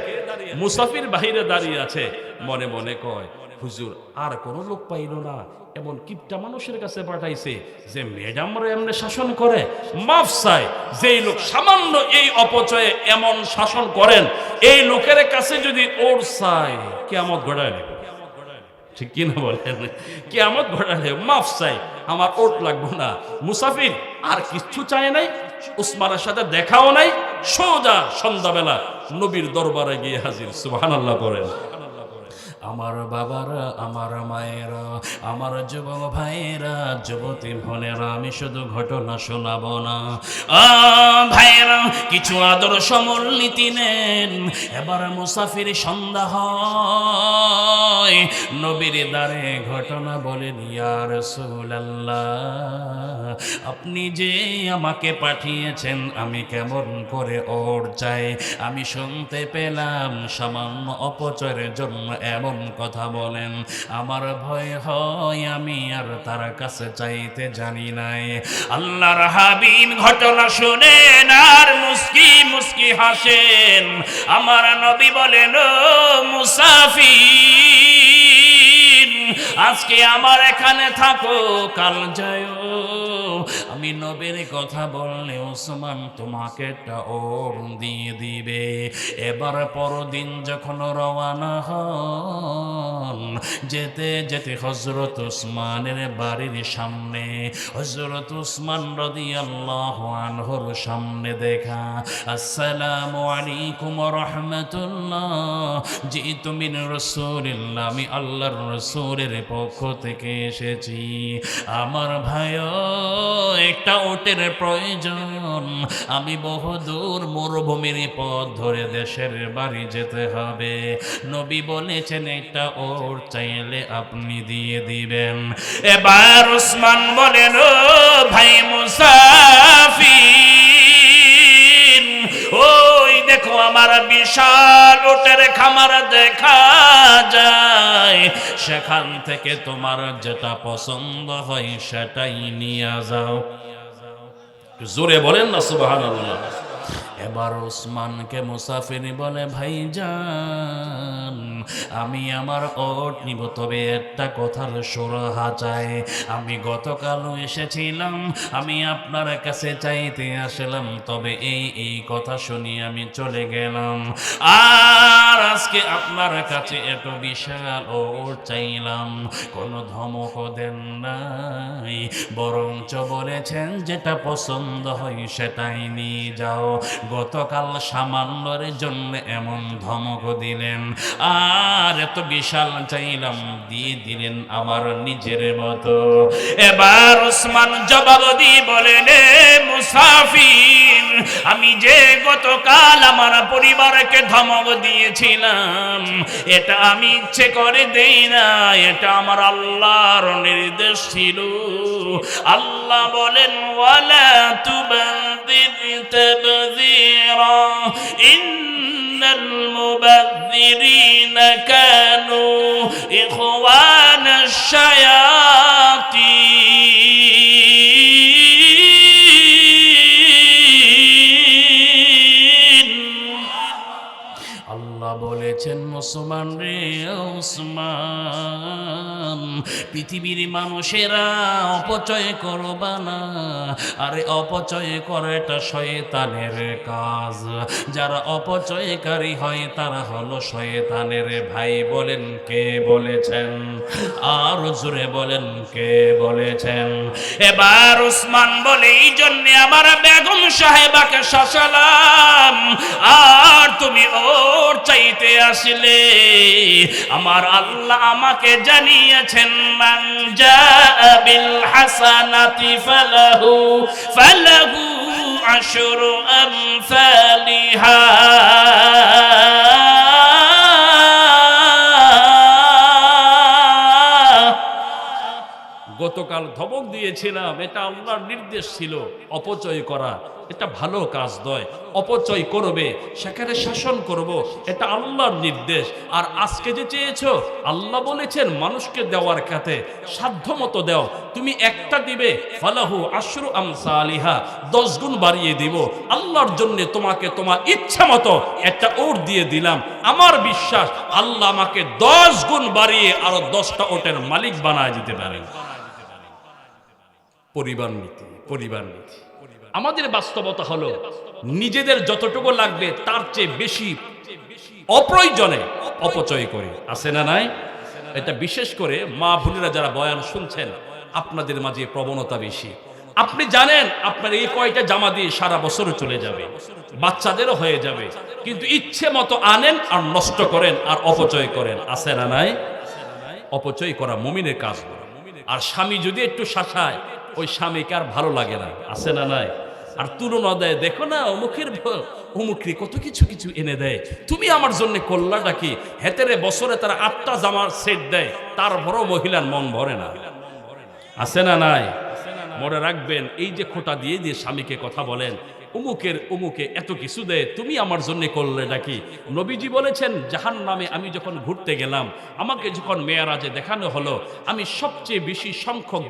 মুসাফির বাহিরে দাঁড়িয়ে আছে, মনে মনে কয়, হুজুর আর কোনো লোক পাইল না, এমন কিপটা মানুষের কাছে পাঠাইছে যে ম্যাডামরা এমনি শাসন করে, মাফ চাই। যেই লোক সামান্য এই অপচয়ে এমন শাসন করেন, এই লোকের কাছে যদি ওর চাই, কিয়ামত ঘটায় নেব। ঠিক কিনা বলেন? কিয়ামত ঘটালে মাফ চাই, আমার ওট লাগবো না। মুসাফির আর কিচ্ছু চায় নাই, উসমানের সাথে দেখাও নাই, সোজা সন্ধ্যাবেলা নবীর দরবারে গিয়ে হাজির। সুবহানাল্লাহ পড়েন। আমার বাবারা, আমার মায়েরা, আমার যুবক ভাইয়েরা, যুবতী বোনেরা, আমি শুধু ঘটনা শোনাবো না, ভাইয়েরা কিছু আদর্শ মূলনীতি নেন। এবার মুসাফির সন্ধ্যা হয়, নবীর দ্বারে ঘটনা বলেন, ইয়া রাসূলুল্লাহ, আপনি যে আমাকে পাঠিয়েছেন, আমি কেমন করে ওর চাই? আমি শুনতে পেলাম সামান্য অপচয়ের জন্য এমন কথা বলেন, আমার ভয় হয় আমি আর তার কাছে চাইতে জানি নাই। আল্লাহর হাবিব ঘটনা শুনেন আর মুস্কি মুস্কি হাসেন। আমার নবী বলেন, ও মুসাফির, আজকে আমার এখানে থাকো, কাল যাও। আমি নবীর কথা বললে ওসমান তোমাকে একটা ওর দিয়ে দিবে। এবার পরদিন যখন রওয়ানা হন, যেতে যেতে হযরত উসমানের বাড়ির সামনে হযরত উসমান রাদিয়াল্লাহু আনহুর সামনে দেখা, আসসালামু আলাইকুম ওয়া রাহমাতুল্লাহ, জিতু মিন রাসূলিল্লাহ, আমি আল্লাহর রাসূলের পক্ষ থেকে এসেছি। আমার ভাই, একটা ওটের প্রয়োজন, আমি বহুদূর মরুভূমির পথ ধরে দেশের বাড়ি যেতে হবে। নবী বলেছেন একটা ওট চাইলে আপনি দিয়ে দিবেন। এবার উসমান বলেন, ও ভাই মুসাফির, ওই দেখো আমার বিশাল ওটের খামার দেখা যায়, সেখান থেকে তোমার যেটা পছন্দ হয় সেটাই নিয়ে যাও। জোরে বলেন না সুবহানাল্লাহ। এবার ওসমানকে মুসাফির বলে, ভাইজান, আমি আমার ওট নিব, তবে একটা কথার সুরাহা চাই। আমি গতকালও এসেছিলাম, আমি আপনার কাছে চাইতে আসলাম, তবে এই কথা শুনি আমি চলে গেলাম, আর আজকে আপনার কাছে এত বিশাল ওট চাইলাম, কোনো ধমক দেন নাই, বরঞ্চ বলেছেন যেটা পছন্দ হয় সেটাই নিয়ে যাও। গতকাল সামান্যর জন্য এমন ধমক দিলেন, আর এত বিশাল চাইলাম, দিয়ে দিলেন আমার নিজের মতো। এবার ওসমান জবাব দিয়ে বলেন, এ মুসাফির, আমি যে গতকাল আমার পরিবারকে ধমক দিয়েছিলাম, এটা আমি ইচ্ছে করে দেই না, এটা আমার আল্লাহর নির্দেশ ছিল। আল্লাহ বলেন, ওয়ালা তুবাযির তাবযীরা, ইন্নাল মুবাযযিরিনা কানু ইখওয়ানাশ শায়াতিন। আল্লাহ বলেছেন, মুসলমান রে ওসমান, পৃথিবীর মানুষেরা অপচয় করবা না, আরে অপচয় করে এটা শয়তানের কাজ। যারা অপচয়কারী হয় তারা হলো শয়তানের ভাই। বলেন কে বলেছেন? আর জোরে বলেন কে বলেছেন? এবার ওসমান বলে, এই জন্য আমার বেগম সাহেবাকে শাসালাম, আর তুমি ওর চাইতে আসলে। আমার আল্লাহ আমাকে জানিয়েছেন, মান জাআ বিল হাসানাতি ফালাহু আশরু আমসালিহা। গতকাল ধমক দিয়েছিলাম, এটা আল্লাহর নির্দেশ ছিল অপচয় করা, এটা ভালো কাজ নয়। অপচয় করবে, সেখানে শাসন করব, এটা আল্লাহর নির্দেশ। আর আজকে যে চেয়েছো, আল্লাহ বলেছেন মানুষকে দেওয়ার খাতে সাধ্য মতো দাও। তুমি একটা দিবে, ফালাহু আশরু আমসালিহা, 10 গুণ বাড়িয়ে দিব। আল্লাহর জন্য তোমাকে তোমার ইচ্ছা মতো একটা ওট দিয়ে দিলাম। আমার বিশ্বাস আল্লাহ আমাকে 10 গুণ বাড়িয়ে আরো 10টা ওটের মালিক বানায় দিতে পারেন। পরিবার নীতি, পরিবার নীতি। আমাদের বাস্তবতা হলো নিজেদের যতটুকু লাগবে তার চেয়ে বেশি অপ্রয়োজনে অপচয় করি, আছে না নাই? এটা বিশেষ করে মা বোনেরা যারা বয়ান শুনছেন, আপনাদের মাঝে প্রবণতা বেশি। আপনি জানেন আপনার এই কয়টা জামা দিয়ে সারা বছর চলে যাবে, বাচ্চাদেরও হয়ে যাবে, কিন্তু ইচ্ছে মতো আনেন আর নষ্ট করেন আর অপচয় করেন, আছে না নাই? অপচয় করা মুমিনের কাজ নয়। আর স্বামী যদি একটু শাসায়, ওই স্বামীকে আর ভালো লাগে না, আছে না নাই? আর তুলনা দেয়, দেখো না অমুকরি কত কিছু কিছু এনে দেয়, তুমি আমার জন্য করলাটা কি? হেতেরে বছরে তারা 8টা জামার সেট দেয়, তারপরও মহিলার মন ভরে না, আছে না নাই? মনে রাখবেন, এই যে খোটা দিয়ে দিয়ে স্বামীকে কথা বলেন, অমুকে এত কিছু দেয়, তুমি আমার জন্য করলে নাকি? নবীজি বলেছেন, জাহান্নামে আমি যখন ঘুরতে গেলাম, আমাকে যখন মেয়ারাজে দেখানো হলো, আমি সবচেয়ে বেশি সংখ্যক